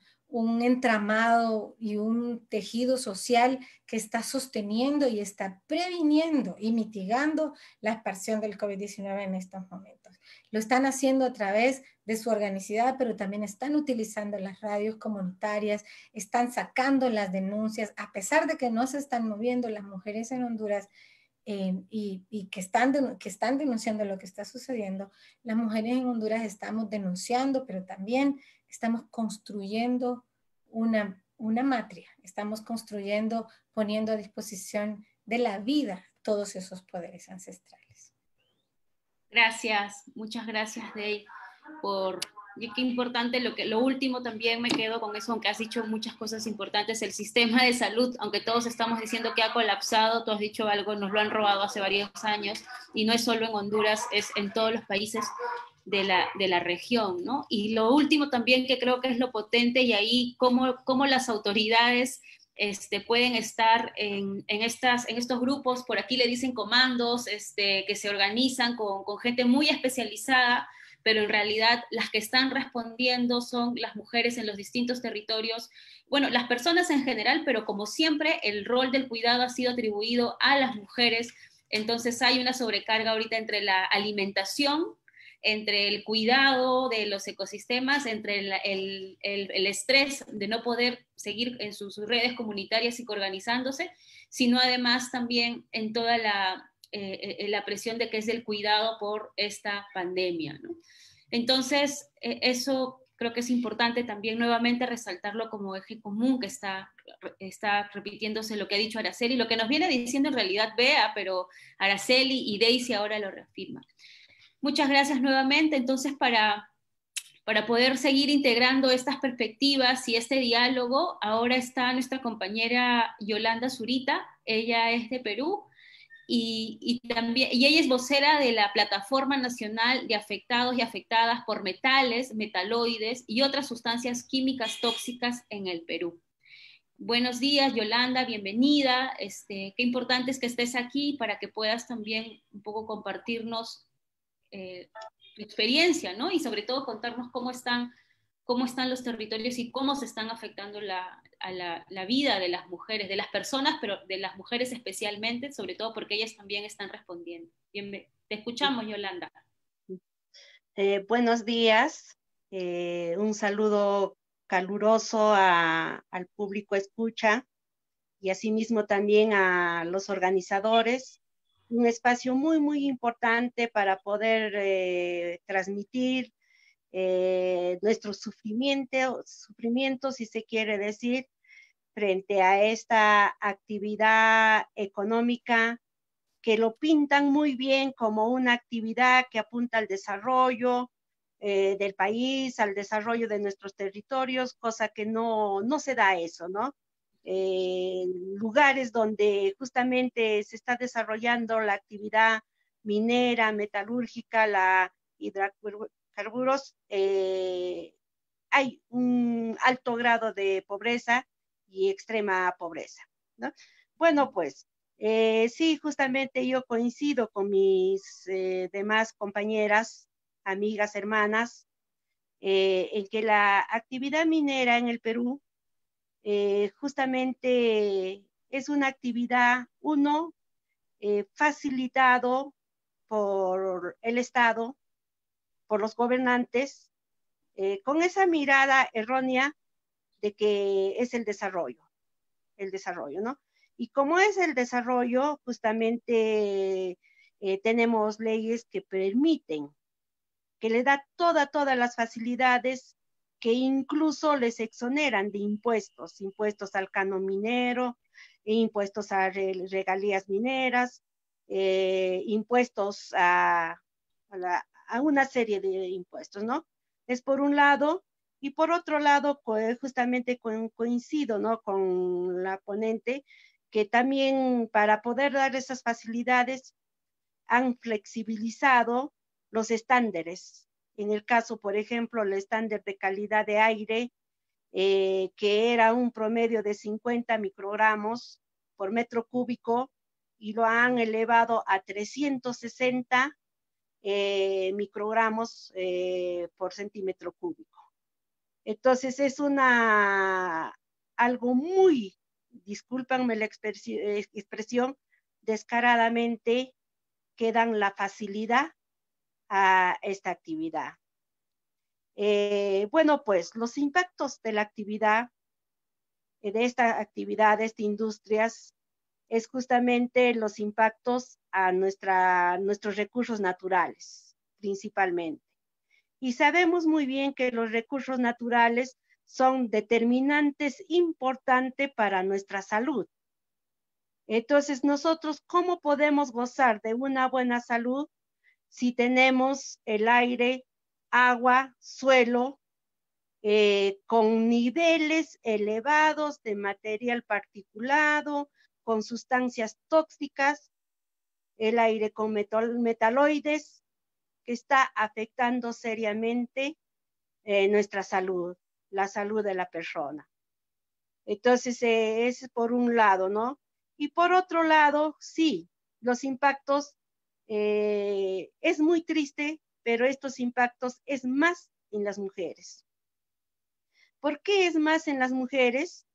entramado y un tejido social que está sosteniendo y está previniendo y mitigando la expansión del COVID-19 en estos momentos. Lo están haciendo a través de su organicidad, pero también están utilizando las radios comunitarias, están sacando las denuncias, a pesar de que no se están moviendo las mujeres en Honduras y que están denunciando lo que está sucediendo. Las mujeres en Honduras estamos denunciando, pero también estamos construyendo una matria, estamos construyendo, poniendo a disposición de la vida todos esos poderes ancestrales. Gracias, muchas gracias, Dey, y qué importante lo último también me quedo con eso, aunque has dicho muchas cosas importantes, el sistema de salud, aunque todos estamos diciendo que ha colapsado, tú has dicho algo, nos lo han robado hace varios años, y no es solo en Honduras, es en todos los países de la región, ¿no? Y lo último también que creo que es lo potente, y ahí cómo las autoridades pueden estar en estos grupos, por aquí le dicen comandos, que se organizan con gente muy especializada, pero en realidad las que están respondiendo son las mujeres en los distintos territorios, bueno, las personas en general, pero como siempre el rol del cuidado ha sido atribuido a las mujeres, entonces hay una sobrecarga ahorita entre la alimentación, entre el cuidado de los ecosistemas, entre el estrés de no poder seguir en sus redes comunitarias y organizándose, sino además también en toda la presión de que es el cuidado por esta pandemia, ¿no? Entonces, eso creo que es importante también nuevamente resaltarlo como eje común que está repitiéndose lo que ha dicho Araceli, lo que nos viene diciendo en realidad Bea, pero Araceli y Daisy ahora lo reafirman. Muchas gracias nuevamente. Entonces, para poder seguir integrando estas perspectivas y este diálogo, ahora está nuestra compañera Yolanda Zurita. Ella es de Perú y ella es vocera de la Plataforma Nacional de Afectados y Afectadas por Metales, Metaloides y otras sustancias químicas tóxicas en el Perú. Buenos días, Yolanda, bienvenida. Qué importante es que estés aquí para que puedas también un poco compartirnos tu experiencia, ¿no? Y sobre todo contarnos cómo están los territorios y cómo se están afectando la vida de las mujeres, de las personas, pero de las mujeres especialmente, sobre todo porque ellas también están respondiendo. Te escuchamos, Yolanda. Buenos días. Un saludo caluroso al público escucha y asimismo también a los organizadores. Un espacio muy, muy importante para poder transmitir nuestro sufrimiento, si se quiere decir, frente a esta actividad económica que lo pintan muy bien como una actividad que apunta al desarrollo del país, al desarrollo de nuestros territorios, cosa que no se da eso, ¿no? Lugares donde justamente se está desarrollando la actividad minera, metalúrgica, la hidrocarburos, hay un alto grado de pobreza y extrema pobreza, ¿no? Bueno, pues sí, justamente yo coincido con mis demás compañeras, amigas, hermanas, en que la actividad minera en el Perú justamente es una actividad, facilitado por el Estado, por los gobernantes, con esa mirada errónea de que es el desarrollo, ¿no? Y como es el desarrollo, justamente tenemos leyes que permiten, que le da todas las facilidades, que incluso les exoneran de impuestos al canon minero, impuestos a regalías mineras, impuestos a una serie de impuestos, ¿no? Es por un lado, y por otro lado, justamente coincido, ¿no?, con la ponente, que también para poder dar esas facilidades han flexibilizado los estándares. En el caso, por ejemplo, el estándar de calidad de aire, que era un promedio de 50 microgramos por metro cúbico, y lo han elevado a 360 microgramos por centímetro cúbico. Entonces es algo muy, discúlpanme la expresión, descaradamente que dan la facilidad a esta actividad. Bueno, pues los impactos de la actividad, de esta actividad, de estas industrias, es justamente los impactos a nuestros recursos naturales, principalmente. Y sabemos muy bien que los recursos naturales son determinantes importantes para nuestra salud. Entonces, nosotros, ¿cómo podemos gozar de una buena salud si tenemos el aire, agua, suelo, con niveles elevados de material particulado, con sustancias tóxicas, el aire con metaloides, que está afectando seriamente nuestra salud, la salud de la persona? Entonces, es por un lado, ¿no? Y por otro lado, sí, los impactos, es muy triste, pero estos impactos es más en las mujeres. ¿Por qué es más en las mujeres?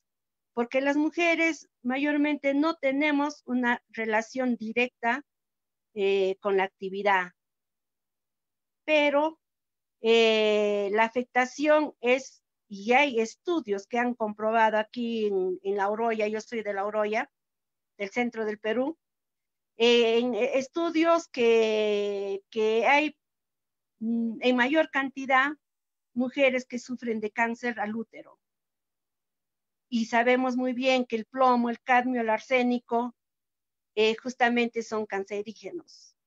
Porque las mujeres mayormente no tenemos una relación directa con la actividad, pero la afectación es, y hay estudios que han comprobado aquí en La Oroya, yo soy de La Oroya, del centro del Perú, en estudios que hay en mayor cantidad mujeres que sufren de cáncer al útero. Y sabemos muy bien que el plomo, el cadmio, el arsénico, justamente son cancerígenos.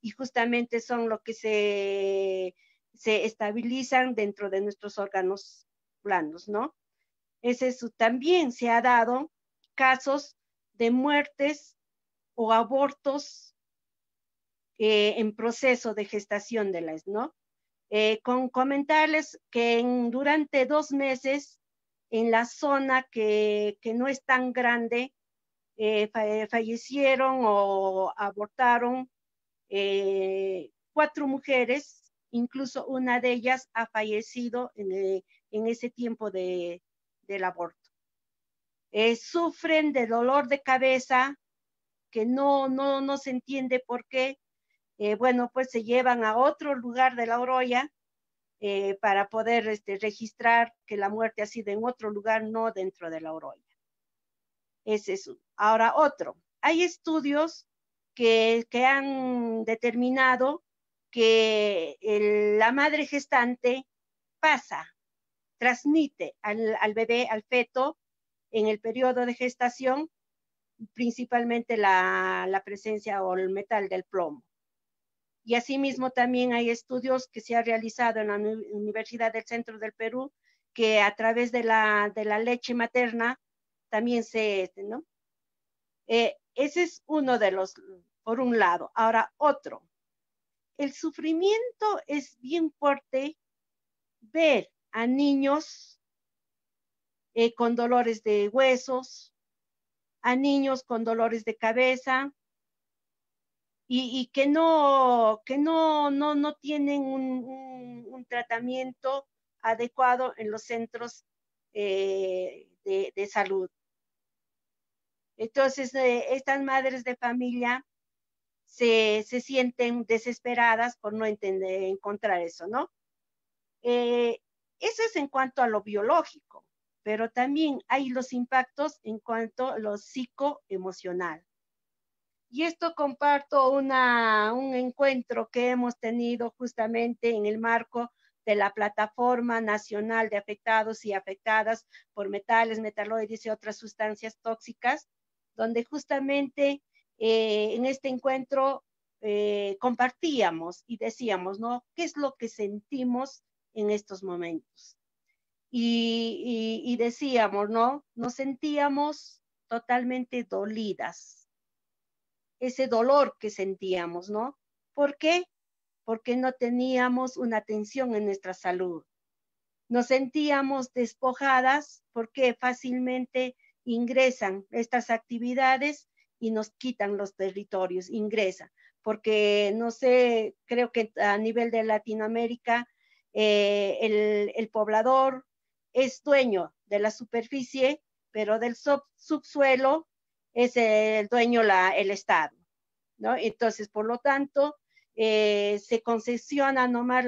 Y justamente son lo que se estabilizan dentro de nuestros órganos blandos, ¿no? También se ha dado casos de muertes o abortos en proceso de gestación ¿no? Con comentarles que durante 2 meses, en la zona que no es tan grande, fallecieron o abortaron 4 mujeres, incluso una de ellas ha fallecido en ese tiempo del aborto. Sufren de dolor de cabeza que no se entiende por qué. Bueno, pues se llevan a otro lugar de La Oroya para poder registrar que la muerte ha sido en otro lugar, no dentro de La Oroya. Es eso. Ahora otro. Hay estudios que han determinado que la madre gestante transmite al bebé, al feto, en el periodo de gestación, principalmente la presencia o el metal del plomo. Y asimismo también hay estudios que se han realizado en la Universidad del Centro del Perú, que a través de la leche materna también ¿no? Ese es uno de los, por un lado. Ahora, otro. El sufrimiento es bien fuerte ver a niños con dolores de huesos, a niños con dolores de cabeza, y que no tienen un tratamiento adecuado en los centros de salud. Entonces, estas madres de familia se sienten desesperadas por no encontrar eso, ¿no? Eso es en cuanto a lo biológico, pero también hay los impactos en cuanto a lo psicoemocional. Y esto comparto un encuentro que hemos tenido justamente en el marco de la Plataforma Nacional de Afectados y Afectadas por Metales, Metaloides y otras sustancias tóxicas, donde justamente en este encuentro compartíamos y decíamos, ¿no? ¿Qué es lo que sentimos en estos momentos? Y decíamos, ¿no? Nos sentíamos totalmente dolidas. Ese dolor que sentíamos, ¿no? ¿Por qué? Porque no teníamos una atención en nuestra salud. Nos sentíamos despojadas porque fácilmente ingresan estas actividades y nos quitan los territorios, ingresan. Porque, no sé, creo que a nivel de Latinoamérica, el poblador es dueño de la superficie, pero del subsuelo es el dueño el Estado, ¿no? Entonces, por lo tanto, se concesiona nomás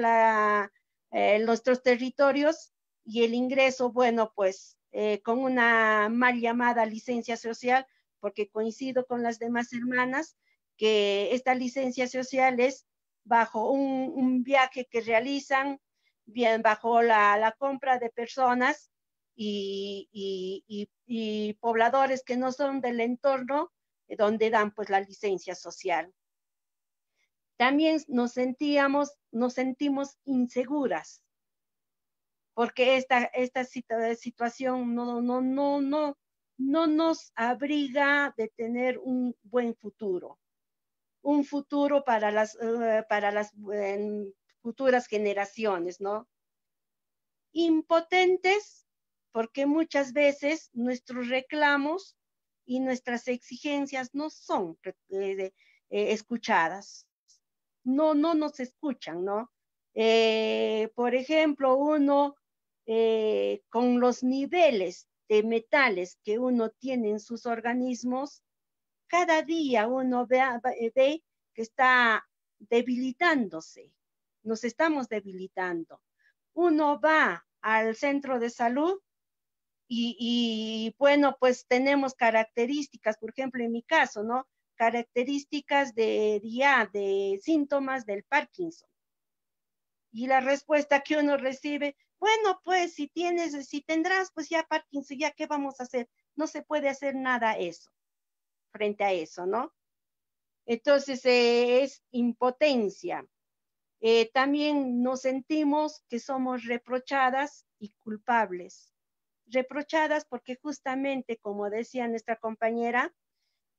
nuestros territorios y el ingreso, bueno, pues con una mal llamada licencia social, porque coincido con las demás hermanas, que esta licencia social es bajo un viaje que realizan, bien bajo la compra de personas y pobladores que no son del entorno, donde dan pues la licencia social. También nos sentimos inseguras, porque esta situación no nos abriga de tener un buen futuro, un futuro para las futuras generaciones, ¿no? Impotentes, porque muchas veces nuestros reclamos y nuestras exigencias no son escuchadas. No nos escuchan, ¿no? Por ejemplo, uno con los niveles de metales que uno tiene en sus organismos, cada día uno ve que está debilitándose, nos estamos debilitando. Uno va al centro de salud y bueno, pues tenemos características, por ejemplo, en mi caso, ¿no? Características de síntomas del Parkinson. Y la respuesta que uno recibe, bueno, pues si tendrás, pues ya Parkinson, ya qué vamos a hacer. No se puede hacer nada frente a eso, ¿no? Entonces es impotencia. También nos sentimos que somos reprochadas y culpables. Reprochadas porque justamente, como decía nuestra compañera,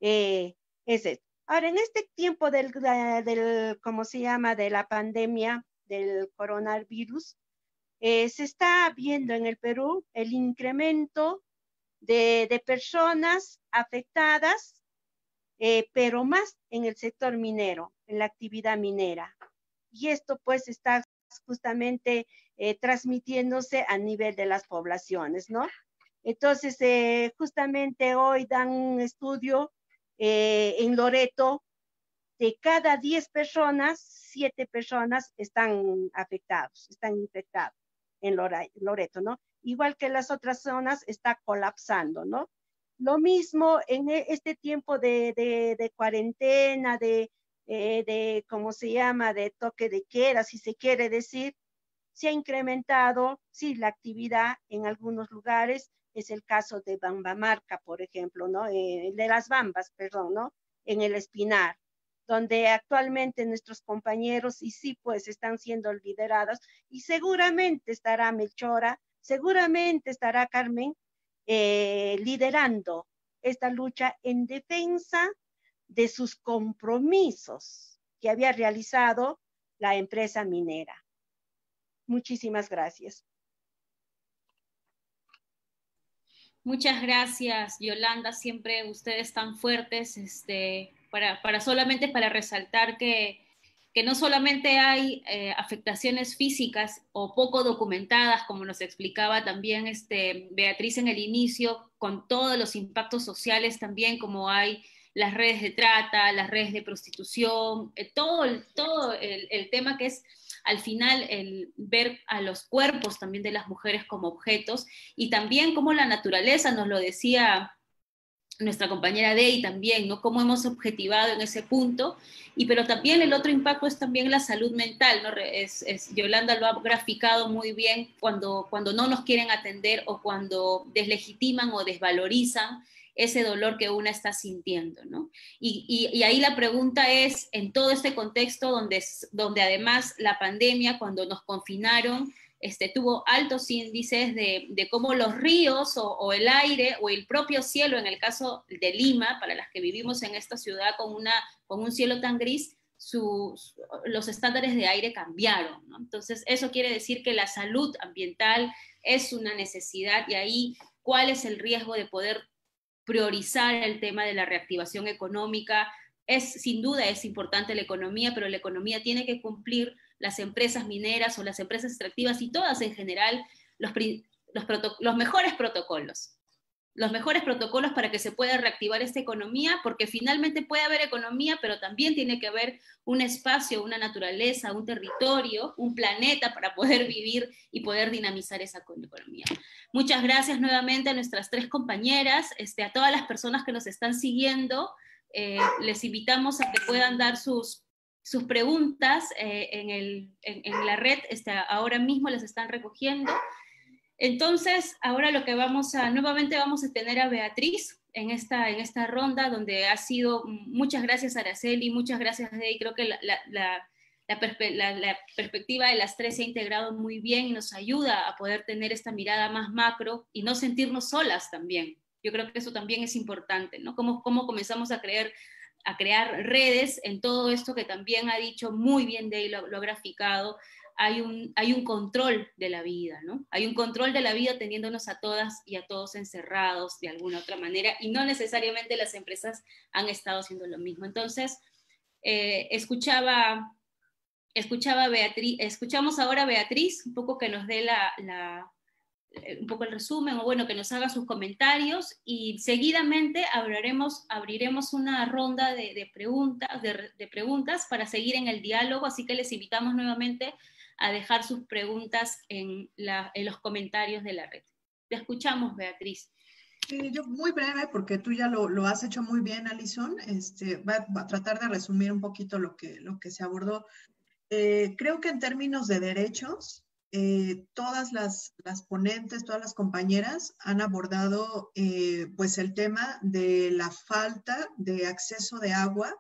es esto. Ahora, en este tiempo ¿cómo se llama?, de la pandemia del coronavirus, se está viendo en el Perú el incremento de personas afectadas, pero más en el sector minero, en la actividad minera. Y esto pues está justamente transmitiéndose a nivel de las poblaciones, ¿no? Entonces, justamente hoy dan un estudio en Loreto, de cada 10 personas, 7 personas están afectados, están infectados en Loreto, ¿no? Igual que las otras zonas está colapsando, ¿no? Lo mismo en este tiempo de cuarentena, ¿cómo se llama?, de toque de queda, si se quiere decir, se ha incrementado, sí, la actividad en algunos lugares. Es el caso de Bambamarca, por ejemplo, ¿no? De las Bambas, perdón, ¿no? En el Espinar, donde actualmente nuestros compañeros, y sí, pues están siendo liderados, y seguramente estará Melchora, seguramente estará Carmen, liderando esta lucha en defensa de sus compromisos que había realizado la empresa minera. Muchísimas gracias. Muchas gracias, Yolanda. Siempre ustedes tan fuertes, solamente para resaltar que no solamente hay afectaciones físicas o poco documentadas, como nos explicaba también Beatriz en el inicio, con todos los impactos sociales también, como hay las redes de trata, las redes de prostitución, todo el tema que es al final el ver a los cuerpos también de las mujeres como objetos, y también como la naturaleza, nos lo decía nuestra compañera Dey también, ¿no? Cómo hemos objetivado en ese punto, pero también el otro impacto es también la salud mental, ¿no? Yolanda lo ha graficado muy bien cuando no nos quieren atender o cuando deslegitiman o desvalorizan ese dolor que una está sintiendo, ¿no? Y ahí la pregunta es, en todo este contexto donde además la pandemia, cuando nos confinaron, tuvo altos índices de cómo los ríos o el aire o el propio cielo, en el caso de Lima, para las que vivimos en esta ciudad con un cielo tan gris, los estándares de aire cambiaron, ¿no? Entonces, eso quiere decir que la salud ambiental es una necesidad, y ahí, ¿cuál es el riesgo de poder priorizar el tema de la reactivación económica? Sin duda es importante la economía, pero la economía tiene que cumplir, las empresas mineras o las empresas extractivas y todas en general, los mejores protocolos. Los mejores protocolos para que se pueda reactivar esta economía, porque finalmente puede haber economía, pero también tiene que haber un espacio, una naturaleza, un territorio, un planeta para poder vivir y poder dinamizar esa economía. Muchas gracias nuevamente a nuestras 3 compañeras, a todas las personas que nos están siguiendo. Les invitamos a que puedan dar sus preguntas en la red, ahora mismo las están recogiendo. Entonces, ahora nuevamente vamos a tener a Beatriz en esta ronda, donde ha sido, muchas gracias Araceli, muchas gracias Dey, creo que la perspectiva de las 3 se ha integrado muy bien y nos ayuda a poder tener esta mirada más macro y no sentirnos solas también. Yo creo que eso también es importante, ¿no? Cómo comenzamos a crear redes en todo esto que también ha dicho muy bien Dey, lo ha graficado. Hay un control de la vida, ¿no? Hay un control de la vida teniéndonos a todas y a todos encerrados de alguna otra manera, y no necesariamente las empresas han estado haciendo lo mismo. Entonces, escuchamos ahora a Beatriz, un poco que nos dé un poco el resumen, o bueno, que nos haga sus comentarios, y seguidamente abriremos una ronda de preguntas para seguir en el diálogo, así que les invitamos nuevamente a dejar sus preguntas en los comentarios de la red. Te escuchamos, Beatriz. Sí, yo muy breve, porque tú ya lo has hecho muy bien, Alison. Va a tratar de resumir un poquito lo que se abordó. Creo que en términos de derechos, todas las ponentes, todas las compañeras han abordado pues el tema de la falta de acceso de agua,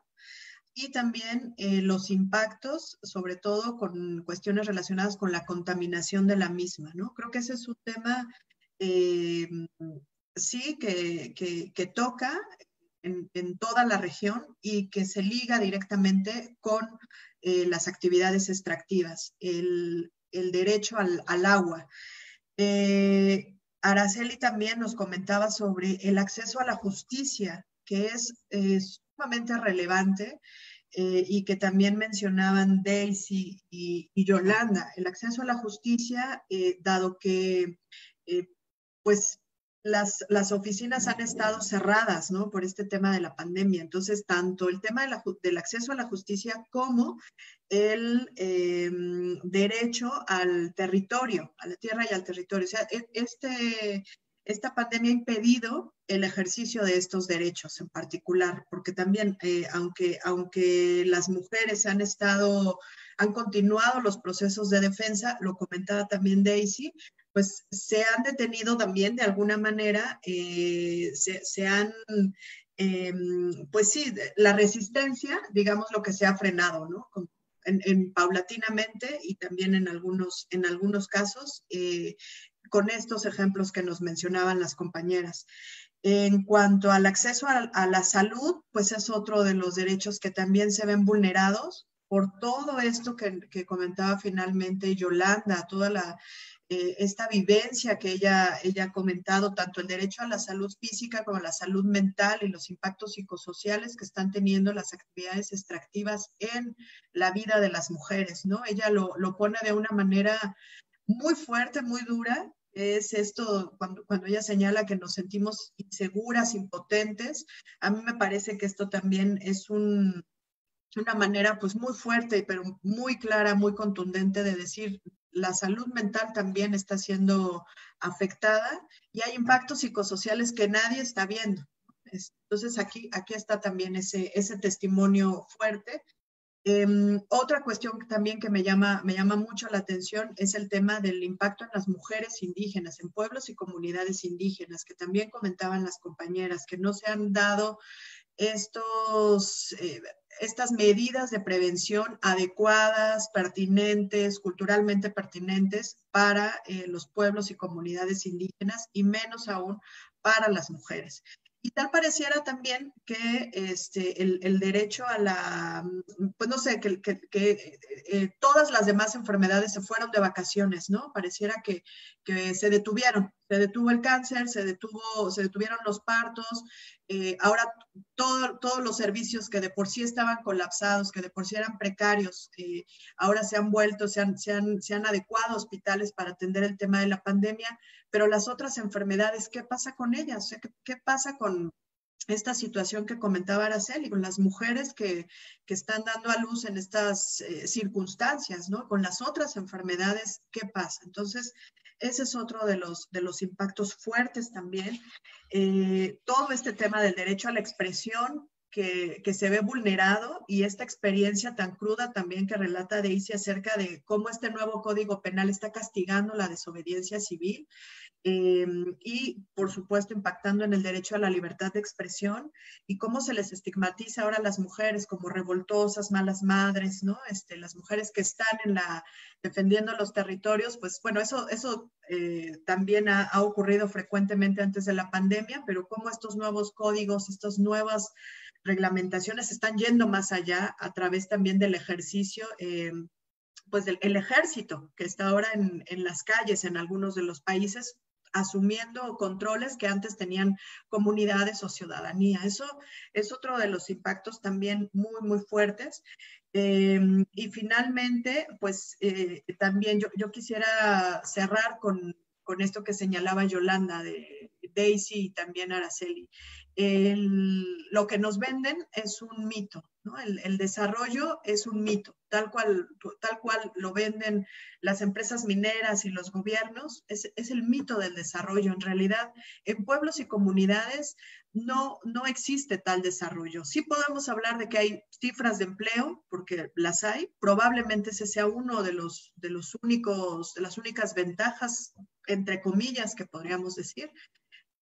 y también los impactos, sobre todo con cuestiones relacionadas con la contaminación de la misma, ¿no? Creo que ese es un tema, sí, que toca en toda la región y que se liga directamente con las actividades extractivas, el derecho al agua. Araceli también nos comentaba sobre el acceso a la justicia, que es sumamente relevante, y que también mencionaban Daisy y Yolanda, el acceso a la justicia, dado que pues las oficinas han estado cerradas, ¿no? Por este tema de la pandemia. Entonces, tanto el tema del acceso a la justicia como el derecho al territorio, a la tierra y al territorio. O sea, esta pandemia ha impedido el ejercicio de estos derechos en particular, porque también, aunque las mujeres han continuado los procesos de defensa, lo comentaba también Daisy, pues se han detenido también de alguna manera, pues sí, la resistencia, digamos, lo que se ha frenado, ¿no? Paulatinamente, y también en algunos casos, con estos ejemplos que nos mencionaban las compañeras. En cuanto al acceso a la salud, pues es otro de los derechos que también se ven vulnerados por todo esto que comentaba finalmente Yolanda, toda esta vivencia que ella ha comentado, tanto el derecho a la salud física como a la salud mental y los impactos psicosociales que están teniendo las actividades extractivas en la vida de las mujeres, ¿no? Ella lo pone de una manera muy fuerte, muy dura. Es esto, cuando ella señala que nos sentimos inseguras, impotentes, a mí me parece que esto también es una manera pues muy fuerte, pero muy clara, muy contundente de decir, la salud mental también está siendo afectada y hay impactos psicosociales que nadie está viendo. Entonces aquí está también ese testimonio fuerte. Otra cuestión también que me llama mucho la atención es el tema del impacto en las mujeres indígenas, en pueblos y comunidades indígenas, que también comentaban las compañeras, que no se han dado estas medidas de prevención adecuadas, pertinentes, culturalmente pertinentes para los pueblos y comunidades indígenas, y menos aún para las mujeres. Y tal pareciera también que el derecho a la, pues no sé, que todas las demás enfermedades se fueron de vacaciones, ¿no? Pareciera que se detuvo el cáncer, se detuvieron los partos, ahora todos los servicios que de por sí estaban colapsados, que de por sí eran precarios, ahora se han vuelto, se han adecuado hospitales para atender el tema de la pandemia, pero las otras enfermedades, ¿qué pasa con ellas? O sea, ¿qué pasa con esta situación que comentaba Araceli, con las mujeres que están dando a luz en estas circunstancias, ¿no? Con las otras enfermedades, ¿qué pasa? Entonces, ese es otro de los impactos fuertes también. Todo este tema del derecho a la expresión que se ve vulnerado, y esta experiencia tan cruda también que relata Daisy acerca de cómo este nuevo Código Penal está castigando la desobediencia civil. Y por supuesto impactando en el derecho a la libertad de expresión, y cómo se les estigmatiza ahora a las mujeres como revoltosas, malas madres, ¿no? Las mujeres que están defendiendo los territorios, pues bueno, eso también ha ocurrido frecuentemente antes de la pandemia, pero cómo estos nuevos códigos, estas nuevas reglamentaciones están yendo más allá a través también del ejercicio, pues el ejército que está ahora en las calles en algunos de los países, asumiendo controles que antes tenían comunidades o ciudadanía. Eso es otro de los impactos también muy, muy fuertes. Y finalmente, pues también yo quisiera cerrar con esto que señalaba Yolanda, de Daisy y también Araceli. Lo que nos venden es un mito, ¿no? El desarrollo es un mito, tal cual lo venden las empresas mineras y los gobiernos, es el mito del desarrollo. En realidad, en pueblos y comunidades no existe tal desarrollo. Sí podemos hablar de que hay cifras de empleo, porque las hay, probablemente ese sea uno de las únicas ventajas, entre comillas, que podríamos decir.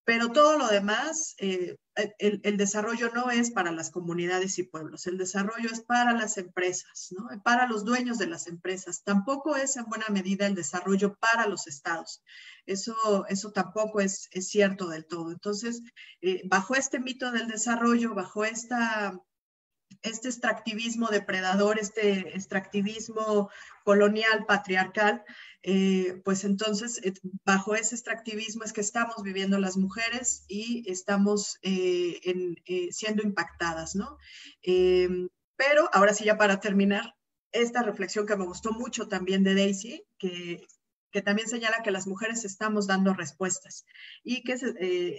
Pero todo lo demás, el desarrollo no es para las comunidades y pueblos, el desarrollo es para las empresas, ¿no? Para los dueños de las empresas. Tampoco es en buena medida el desarrollo para los estados. Eso tampoco es cierto del todo. Entonces, bajo este mito del desarrollo, bajo este extractivismo depredador, este extractivismo colonial, patriarcal, pues entonces bajo ese extractivismo es que estamos viviendo las mujeres y estamos siendo impactadas, ¿no? Pero ahora sí, ya para terminar, esta reflexión que me gustó mucho también de Daisy, que también señala que las mujeres estamos dando respuestas y que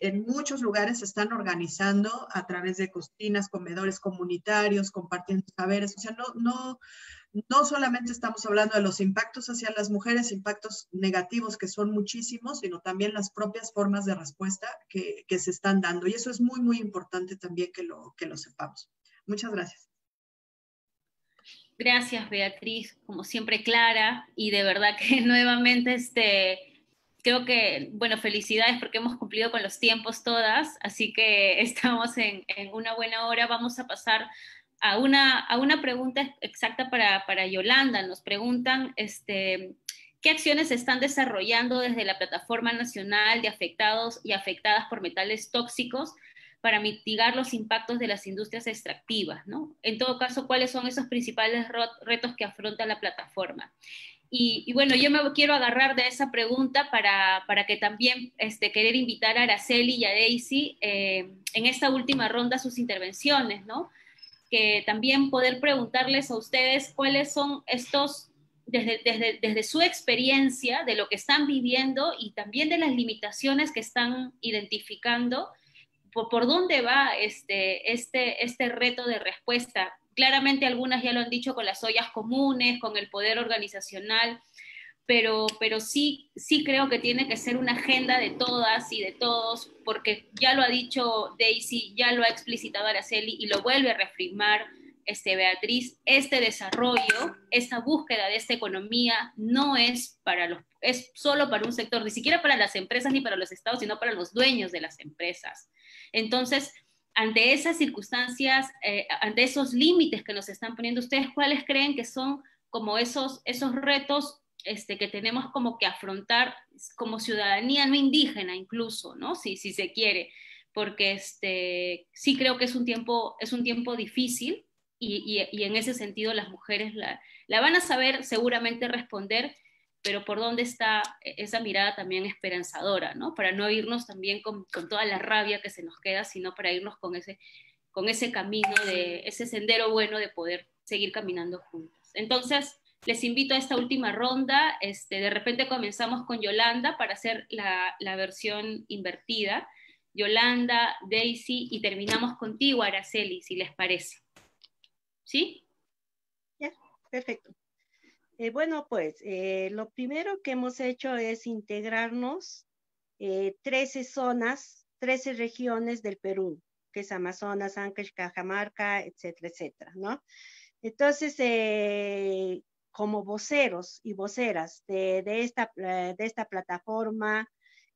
en muchos lugares se están organizando a través de cocinas, comedores comunitarios, compartiendo saberes. O sea, no solamente estamos hablando de los impactos hacia las mujeres, impactos negativos que son muchísimos, sino también las propias formas de respuesta que se están dando. Y eso es muy, muy importante también que lo sepamos. Muchas gracias. Gracias, Beatriz, como siempre clara, y de verdad que nuevamente creo que, bueno, felicidades porque hemos cumplido con los tiempos todas, así que estamos en una buena hora. Vamos a pasar a una pregunta exacta para Yolanda. Nos preguntan ¿qué acciones se están desarrollando desde la Plataforma Nacional de Afectados y Afectadas por Metales Tóxicos para mitigar los impactos de las industrias extractivas, ¿no? En todo caso, ¿cuáles son esos principales retos que afronta la plataforma? Y bueno, yo me quiero agarrar de esa pregunta para que también querer invitar a Araceli y a Daisy en esta última ronda sus intervenciones, ¿no? Que también poder preguntarles a ustedes cuáles son estos, desde su experiencia, de lo que están viviendo y también de las limitaciones que están identificando, por dónde va este reto de respuesta. Claramente algunas ya lo han dicho con las ollas comunes, con el poder organizacional, pero sí creo que tiene que ser una agenda de todas y de todos, porque ya lo ha dicho Daisy, ya lo ha explicitado Araceli y lo vuelve a reafirmar Beatriz, este desarrollo, esta búsqueda de esta economía no es solo para un sector, ni siquiera para las empresas ni para los estados, sino para los dueños de las empresas. Entonces, ante esas circunstancias, ante esos límites que nos están poniendo ustedes, ¿cuáles creen que son como esos retos que tenemos como que afrontar como ciudadanía no indígena incluso, ¿no? Si se quiere, porque sí creo que es un tiempo difícil y en ese sentido las mujeres la van a saber seguramente responder, pero por dónde está esa mirada también esperanzadora, ¿no? Para no irnos también con toda la rabia que se nos queda, sino para irnos con ese camino, ese sendero bueno de poder seguir caminando juntas. Entonces, les invito a esta última ronda. De repente comenzamos con Yolanda para hacer la versión invertida. Yolanda, Daisy, y terminamos contigo, Araceli, si les parece. ¿Sí? Ya, perfecto. Bueno, pues lo primero que hemos hecho es integrarnos 13 zonas, 13 regiones del Perú, que es Amazonas, Ancash, Cajamarca, etcétera, etcétera, ¿no? Entonces, como voceros y voceras de esta plataforma,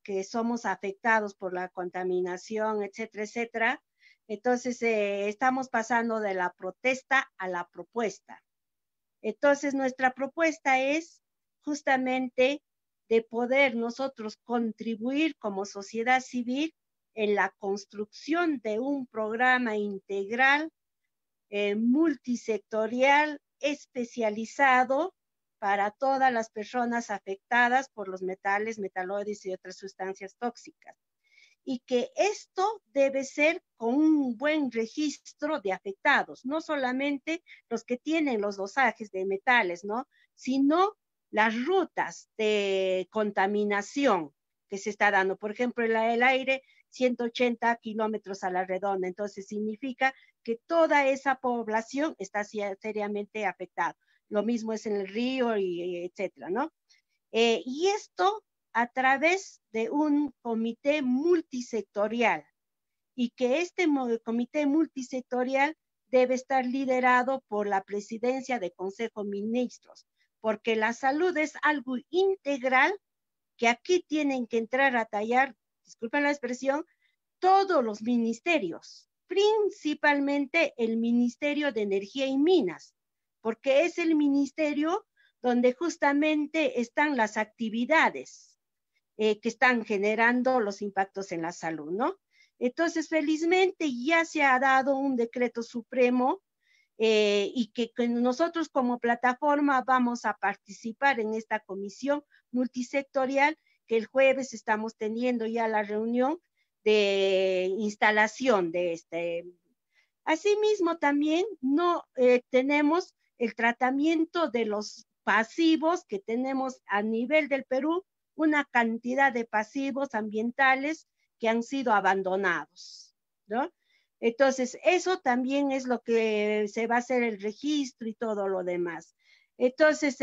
que somos afectados por la contaminación, etcétera, etcétera, entonces estamos pasando de la protesta a la propuesta. Entonces, nuestra propuesta es justamente de poder nosotros contribuir como sociedad civil en la construcción de un programa integral, multisectorial, especializado para todas las personas afectadas por los metales, metaloides y otras sustancias tóxicas. Y que esto debe ser con un buen registro de afectados, no solamente los que tienen los dosajes de metales, ¿no? Sino las rutas de contaminación que se está dando. Por ejemplo, el aire, 180 kilómetros a la redonda. Entonces, significa que toda esa población está seriamente afectada. Lo mismo es en el río, y etcétera, ¿no? Y esto a través de un comité multisectorial, y que este comité multisectorial debe estar liderado por la presidencia del Consejo de Ministros, porque la salud es algo integral que aquí tienen que entrar a tallar, disculpen la expresión, todos los ministerios, principalmente el Ministerio de Energía y Minas, porque es el ministerio donde justamente están las actividades que están generando los impactos en la salud, ¿no? Entonces, felizmente ya se ha dado un decreto supremo y que nosotros como plataforma vamos a participar en esta comisión multisectorial, que el jueves estamos teniendo ya la reunión de instalación de este. Asimismo, también no tenemos el tratamiento de los pasivos que tenemos a nivel del Perú, una cantidad de pasivos ambientales que han sido abandonados, ¿no? Entonces, eso también es lo que se va a hacer el registro y todo lo demás. Entonces,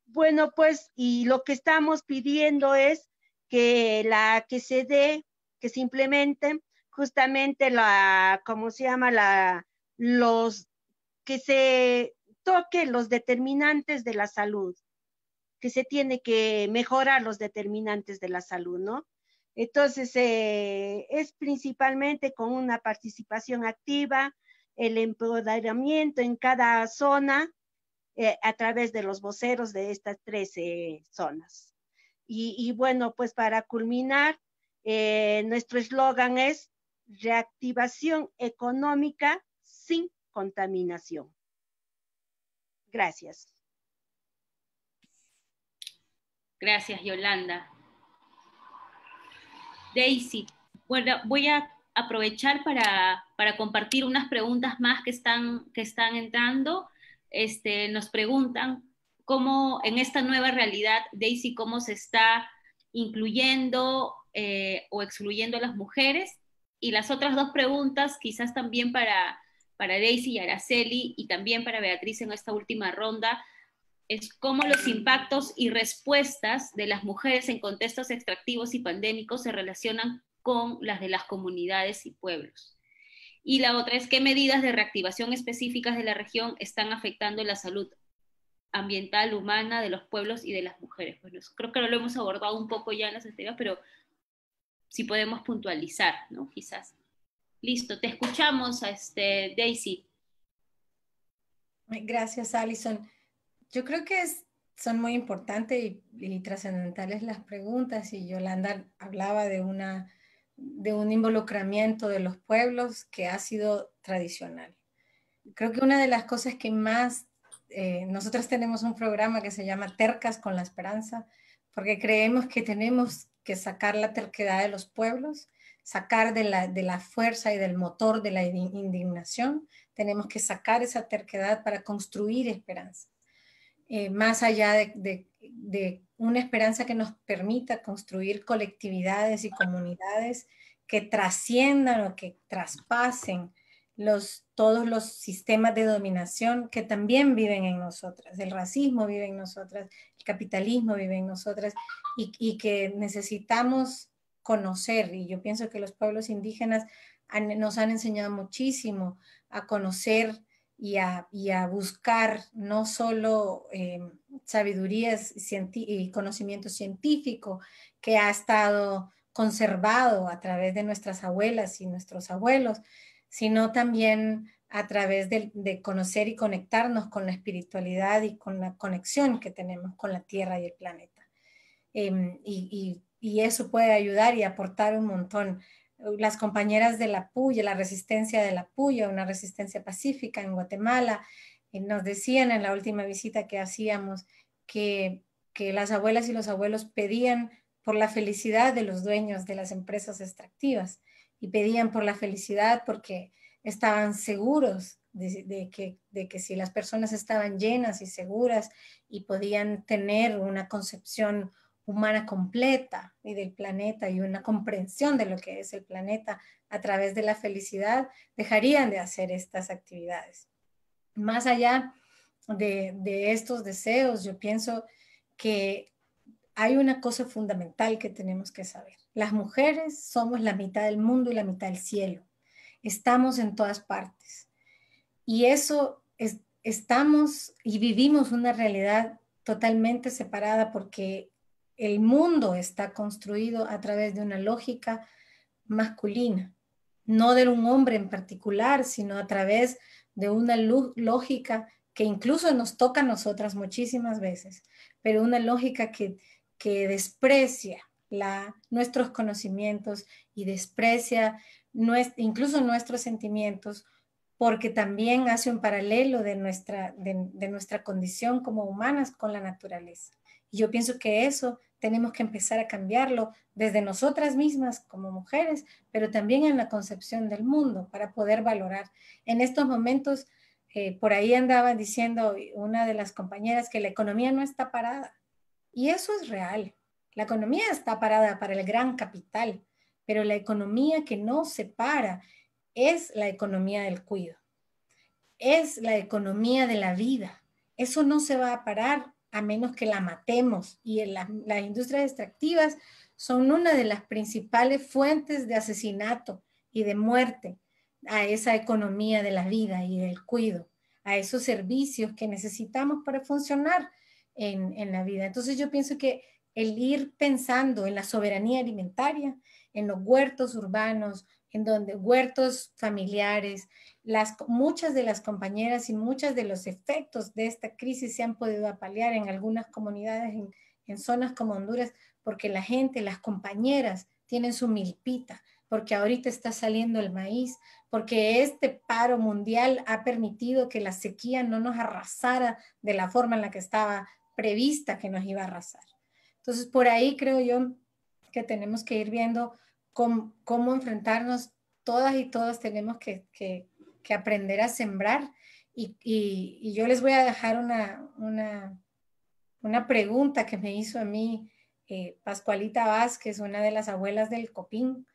bueno, pues, y lo que estamos pidiendo es que se implementen justamente ¿cómo se llama? Que se toquen los determinantes de la salud, que se tiene que mejorar los determinantes de la salud, ¿no? Entonces, es principalmente con una participación activa, el empoderamiento en cada zona a través de los voceros de estas 13 zonas. Y bueno, pues para culminar, nuestro eslogan es reactivación económica sin contaminación. Gracias. Gracias, Yolanda. Daisy, bueno, voy a aprovechar para compartir unas preguntas más que están entrando. Nos preguntan cómo en esta nueva realidad, Daisy, cómo se está incluyendo o excluyendo a las mujeres. Y las otras dos preguntas, quizás también para Daisy y Araceli, y también para Beatriz en esta última ronda, es cómo los impactos y respuestas de las mujeres en contextos extractivos y pandémicos se relacionan con las de las comunidades y pueblos. Y la otra es qué medidas de reactivación específicas de la región están afectando la salud ambiental, humana, de los pueblos y de las mujeres. Bueno, creo que lo hemos abordado un poco ya en las anteriores, pero si podemos puntualizar, ¿no? Quizás. Listo, te escuchamos, Daisy. Gracias, Alison. Yo creo que son muy importantes y trascendentales las preguntas, y Yolanda hablaba de un involucramiento de los pueblos que ha sido tradicional. Creo que una de las cosas que más, nosotros tenemos un programa que se llama Tercas con la Esperanza, porque creemos que tenemos que sacar la terquedad de los pueblos, sacar de la fuerza y del motor de la indignación, tenemos que sacar esa terquedad para construir esperanza. Más allá de una esperanza que nos permita construir colectividades y comunidades que trasciendan o que traspasen todos los sistemas de dominación que también viven en nosotras. El racismo vive en nosotras, el capitalismo vive en nosotras, y que necesitamos conocer. Y yo pienso que los pueblos indígenas nos han enseñado muchísimo a conocer y a buscar no solo sabidurías y conocimiento científico que ha estado conservado a través de nuestras abuelas y nuestros abuelos, sino también a través de conocer y conectarnos con la espiritualidad y con la conexión que tenemos con la Tierra y el planeta. Y eso puede ayudar y aportar un montón. Las compañeras de la Puya, la resistencia de la Puya, una resistencia pacífica en Guatemala, nos decían en la última visita que hacíamos que las abuelas y los abuelos pedían por la felicidad de los dueños de las empresas extractivas, y pedían por la felicidad porque estaban seguros de que si las personas estaban llenas y seguras y podían tener una concepción humana completa y del planeta y una comprensión de lo que es el planeta a través de la felicidad, dejarían de hacer estas actividades. Más allá de estos deseos, yo pienso que hay una cosa fundamental que tenemos que saber. Las mujeres somos la mitad del mundo y la mitad del cielo. Estamos en todas partes. Y eso estamos y vivimos una realidad totalmente separada, porque el mundo está construido a través de una lógica masculina, no de un hombre en particular, sino a través de una lógica que incluso nos toca a nosotras muchísimas veces, pero una lógica que desprecia nuestros conocimientos y desprecia incluso nuestros sentimientos, porque también hace un paralelo de nuestra condición como humanas con la naturaleza. Y yo pienso que eso tenemos que empezar a cambiarlo desde nosotras mismas como mujeres, pero también en la concepción del mundo, para poder valorar. En estos momentos, por ahí andaba diciendo una de las compañeras que la economía no está parada. Y eso es real. La economía está parada para el gran capital, pero la economía que no se para es la economía del cuidado. Es la economía de la vida. Eso no se va a parar a menos que la matemos. Y las industrias extractivas son una de las principales fuentes de asesinato y de muerte a esa economía de la vida y del cuidado, a esos servicios que necesitamos para funcionar en la vida. Entonces yo pienso que el ir pensando en la soberanía alimentaria, en los huertos urbanos, en donde huertos familiares, muchas de las compañeras y muchos de los efectos de esta crisis se han podido paliar en algunas comunidades, en zonas como Honduras, porque la gente, las compañeras, tienen su milpita, porque ahorita está saliendo el maíz, porque este paro mundial ha permitido que la sequía no nos arrasara de la forma en la que estaba prevista que nos iba a arrasar. Entonces, por ahí creo yo que tenemos que ir viendo cómo enfrentarnos. Todas y todos tenemos que aprender a sembrar, y yo les voy a dejar una pregunta que me hizo a mí Pascualita Vázquez, una de las abuelas del Copín,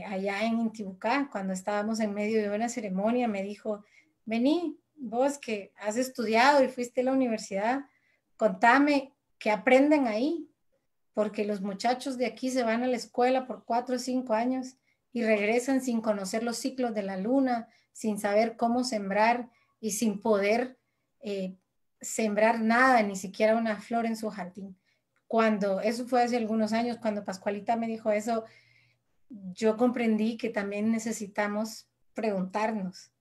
allá en Intibucá, cuando estábamos en medio de una ceremonia. Me dijo: vení, vos que has estudiado y fuiste a la universidad, contame qué aprenden ahí, porque los muchachos de aquí se van a la escuela por 4 o 5 años y regresan sin conocer los ciclos de la luna, sin saber cómo sembrar y sin poder sembrar nada, ni siquiera una flor en su jardín. Cuando, eso fue hace algunos años, cuando Pascualita me dijo eso, yo comprendí que también necesitamos preguntarnos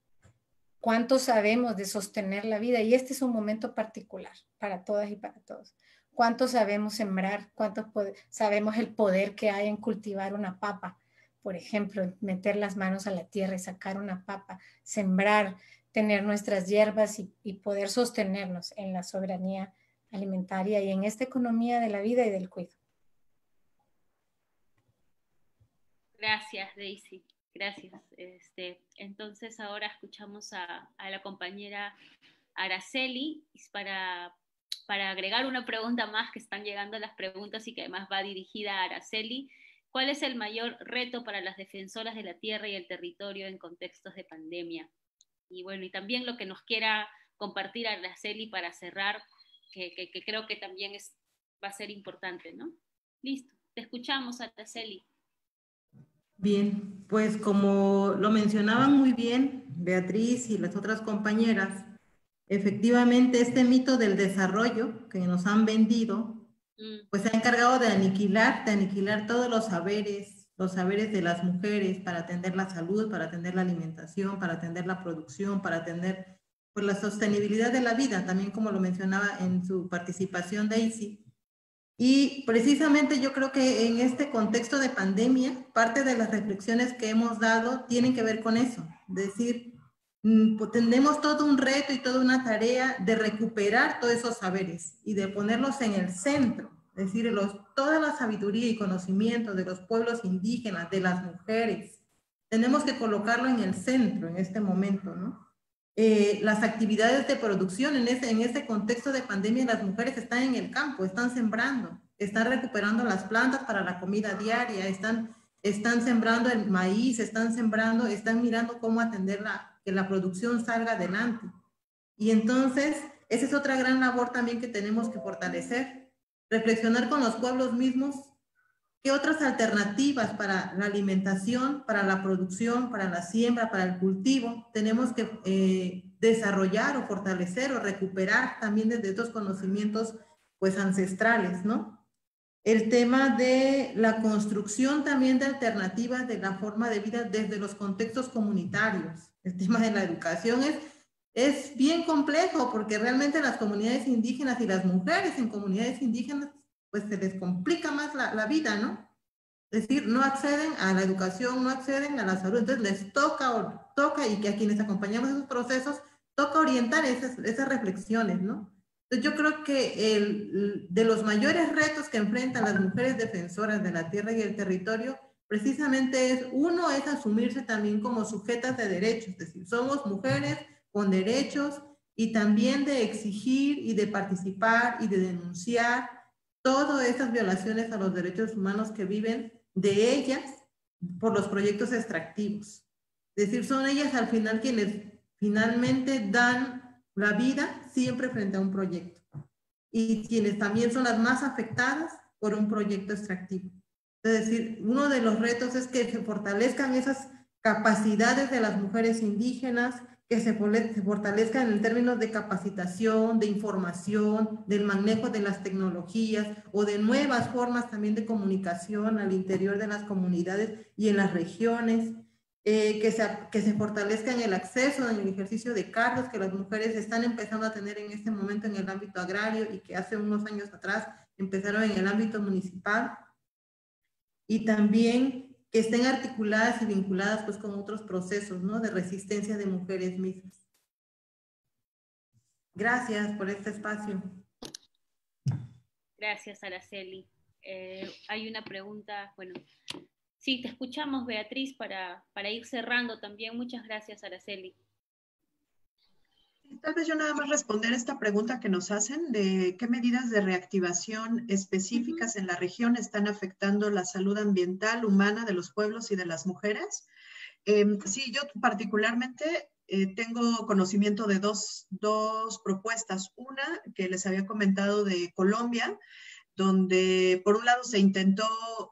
cuánto sabemos de sostener la vida, y este es un momento particular para todas y para todos. ¿Cuánto sabemos sembrar? ¿Cuánto sabemos el poder que hay en cultivar una papa? Por ejemplo, meter las manos a la tierra y sacar una papa, sembrar, tener nuestras hierbas y poder sostenernos en la soberanía alimentaria y en esta economía de la vida y del cuidado. Gracias, Daisy. Gracias. Entonces ahora escuchamos a la compañera Araceli para agregar una pregunta más, que están llegando las preguntas y que además va dirigida a Araceli. ¿Cuál es el mayor reto para las defensoras de la tierra y el territorio en contextos de pandemia? Y bueno, y también lo que nos quiera compartir Araceli para cerrar, que creo que también va a ser importante, ¿no? Listo, te escuchamos, Araceli. Bien, pues como lo mencionaban muy bien Beatriz y las otras compañeras, efectivamente este mito del desarrollo que nos han vendido, pues se ha encargado de aniquilar todos los saberes de las mujeres para atender la salud, para atender la alimentación, para atender la producción, para atender pues, la sostenibilidad de la vida, también como lo mencionaba en su participación Daisy. Y precisamente yo creo que en este contexto de pandemia, parte de las reflexiones que hemos dado tienen que ver con eso, es decir, pues tenemos todo un reto y toda una tarea de recuperar todos esos saberes y de ponerlos en el centro, es decir, toda la sabiduría y conocimiento de los pueblos indígenas, de las mujeres, tenemos que colocarlo en el centro en este momento, ¿no? Las actividades de producción en este contexto de pandemia, las mujeres están en el campo, están sembrando, están recuperando las plantas para la comida diaria, están sembrando el maíz, están mirando cómo atender que la producción salga adelante. Y entonces, esa es otra gran labor también que tenemos que fortalecer, reflexionar con los pueblos mismos. ¿Qué otras alternativas para la alimentación, para la producción, para la siembra, para el cultivo tenemos que desarrollar o fortalecer o recuperar también desde estos conocimientos pues ancestrales, ¿no? El tema de la construcción también de alternativas de la forma de vida desde los contextos comunitarios. El tema de la educación es bien complejo porque realmente las comunidades indígenas y las mujeres en comunidades indígenas pues se les complica más la vida, ¿no? Es decir, no acceden a la educación, no acceden a la salud, entonces les toca y que a quienes acompañamos esos procesos, toca orientar esas reflexiones, ¿no? Entonces yo creo que de los mayores retos que enfrentan las mujeres defensoras de la tierra y el territorio, precisamente uno es asumirse también como sujetas de derechos, es decir, somos mujeres con derechos y también de exigir y de participar y de denunciar todas estas violaciones a los derechos humanos que viven de ellas por los proyectos extractivos. Es decir, son ellas al final quienes finalmente dan la vida siempre frente a un proyecto y quienes también son las más afectadas por un proyecto extractivo. Es decir, uno de los retos es que se fortalezcan esas capacidades de las mujeres indígenas, que se fortalezcan en términos de capacitación, de información, del manejo de las tecnologías o de nuevas formas también de comunicación al interior de las comunidades y en las regiones, que se fortalezca en el acceso, en el ejercicio de cargos que las mujeres están empezando a tener en este momento en el ámbito agrario y que hace unos años atrás empezaron en el ámbito municipal, y también que estén articuladas y vinculadas pues con otros procesos, ¿no? De resistencia de mujeres mismas. Gracias por este espacio. Gracias, Araceli. Hay una pregunta, bueno, sí, te escuchamos, Beatriz, para ir cerrando también. Muchas gracias, Araceli. Tal vez yo nada más responder esta pregunta que nos hacen de qué medidas de reactivación específicas en la región están afectando la salud ambiental humana de los pueblos y de las mujeres. Sí, yo particularmente tengo conocimiento de dos propuestas. Una que les había comentado de Colombia, donde por un lado se intentó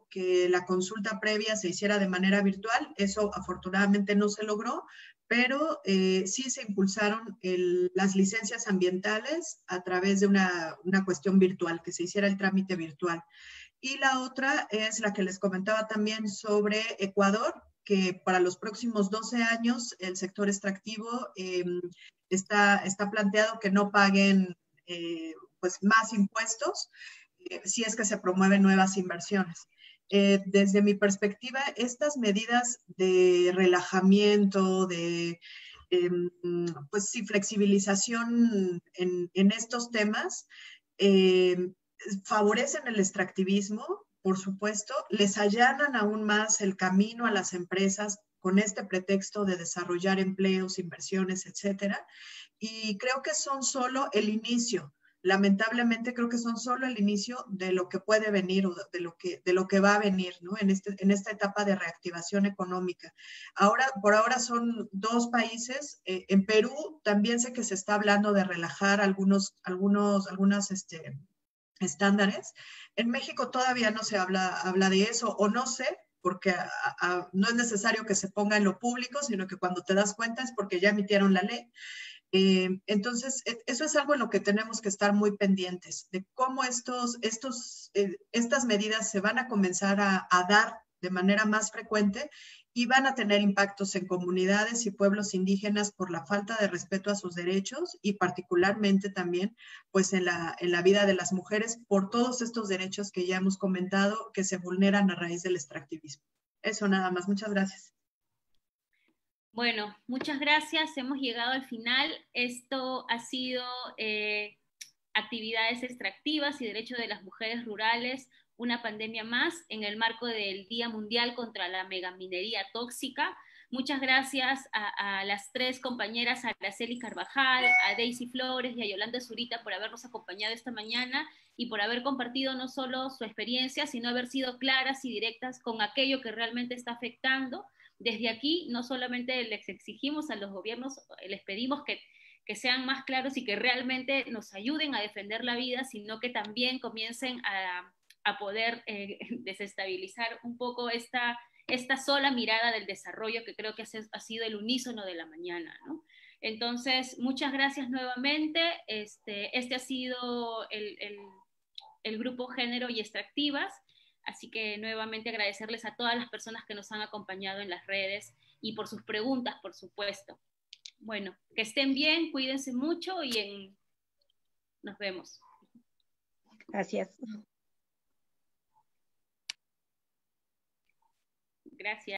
que la consulta previa se hiciera de manera virtual, eso afortunadamente no se logró, pero sí se impulsaron las licencias ambientales a través de una cuestión virtual, que se hiciera el trámite virtual. Y la otra es la que les comentaba también sobre Ecuador, que para los próximos 12 años el sector extractivo está planteado que no paguen pues más impuestos si es que se promueven nuevas inversiones. Desde mi perspectiva, estas medidas de relajamiento, de pues sí, flexibilización en estos temas, favorecen el extractivismo, por supuesto, les allanan aún más el camino a las empresas con este pretexto de desarrollar empleos, inversiones, etcétera. Y creo que son solo el inicio. Lamentablemente creo que son solo el inicio de lo que puede venir o de lo que va a venir, ¿no? En esta etapa de reactivación económica. Por ahora son 2 países. En Perú también sé que se está hablando de relajar algunos estándares. En México todavía no se habla de eso, o no sé, porque no es necesario que se ponga en lo público, sino que cuando te das cuenta es porque ya emitieron la ley. Entonces, eso es algo en lo que tenemos que estar muy pendientes, de cómo estas medidas se van a comenzar a dar de manera más frecuente y van a tener impactos en comunidades y pueblos indígenas por la falta de respeto a sus derechos y particularmente también pues en la vida de las mujeres por todos estos derechos que ya hemos comentado que se vulneran a raíz del extractivismo. Eso nada más. Muchas gracias. Bueno, muchas gracias. Hemos llegado al final. Esto ha sido actividades extractivas y derechos de las mujeres rurales, una pandemia más en el marco del Día Mundial contra la Megaminería Tóxica. Muchas gracias a las 3 compañeras, a Araceli Carvajal, a Daisy Flores y a Yolanda Zurita por habernos acompañado esta mañana y por haber compartido no solo su experiencia, sino haber sido claras y directas con aquello que realmente está afectando. Desde aquí no solamente les exigimos a los gobiernos, les pedimos que sean más claros y que realmente nos ayuden a defender la vida, sino que también comiencen a poder desestabilizar un poco esta sola mirada del desarrollo que creo que ha sido el unísono de la mañana, ¿no? Entonces, muchas gracias nuevamente. Este ha sido el grupo Género y Extractivas. Así que nuevamente agradecerles a todas las personas que nos han acompañado en las redes y por sus preguntas, por supuesto. Bueno, que estén bien, cuídense mucho y nos vemos. Gracias. Gracias.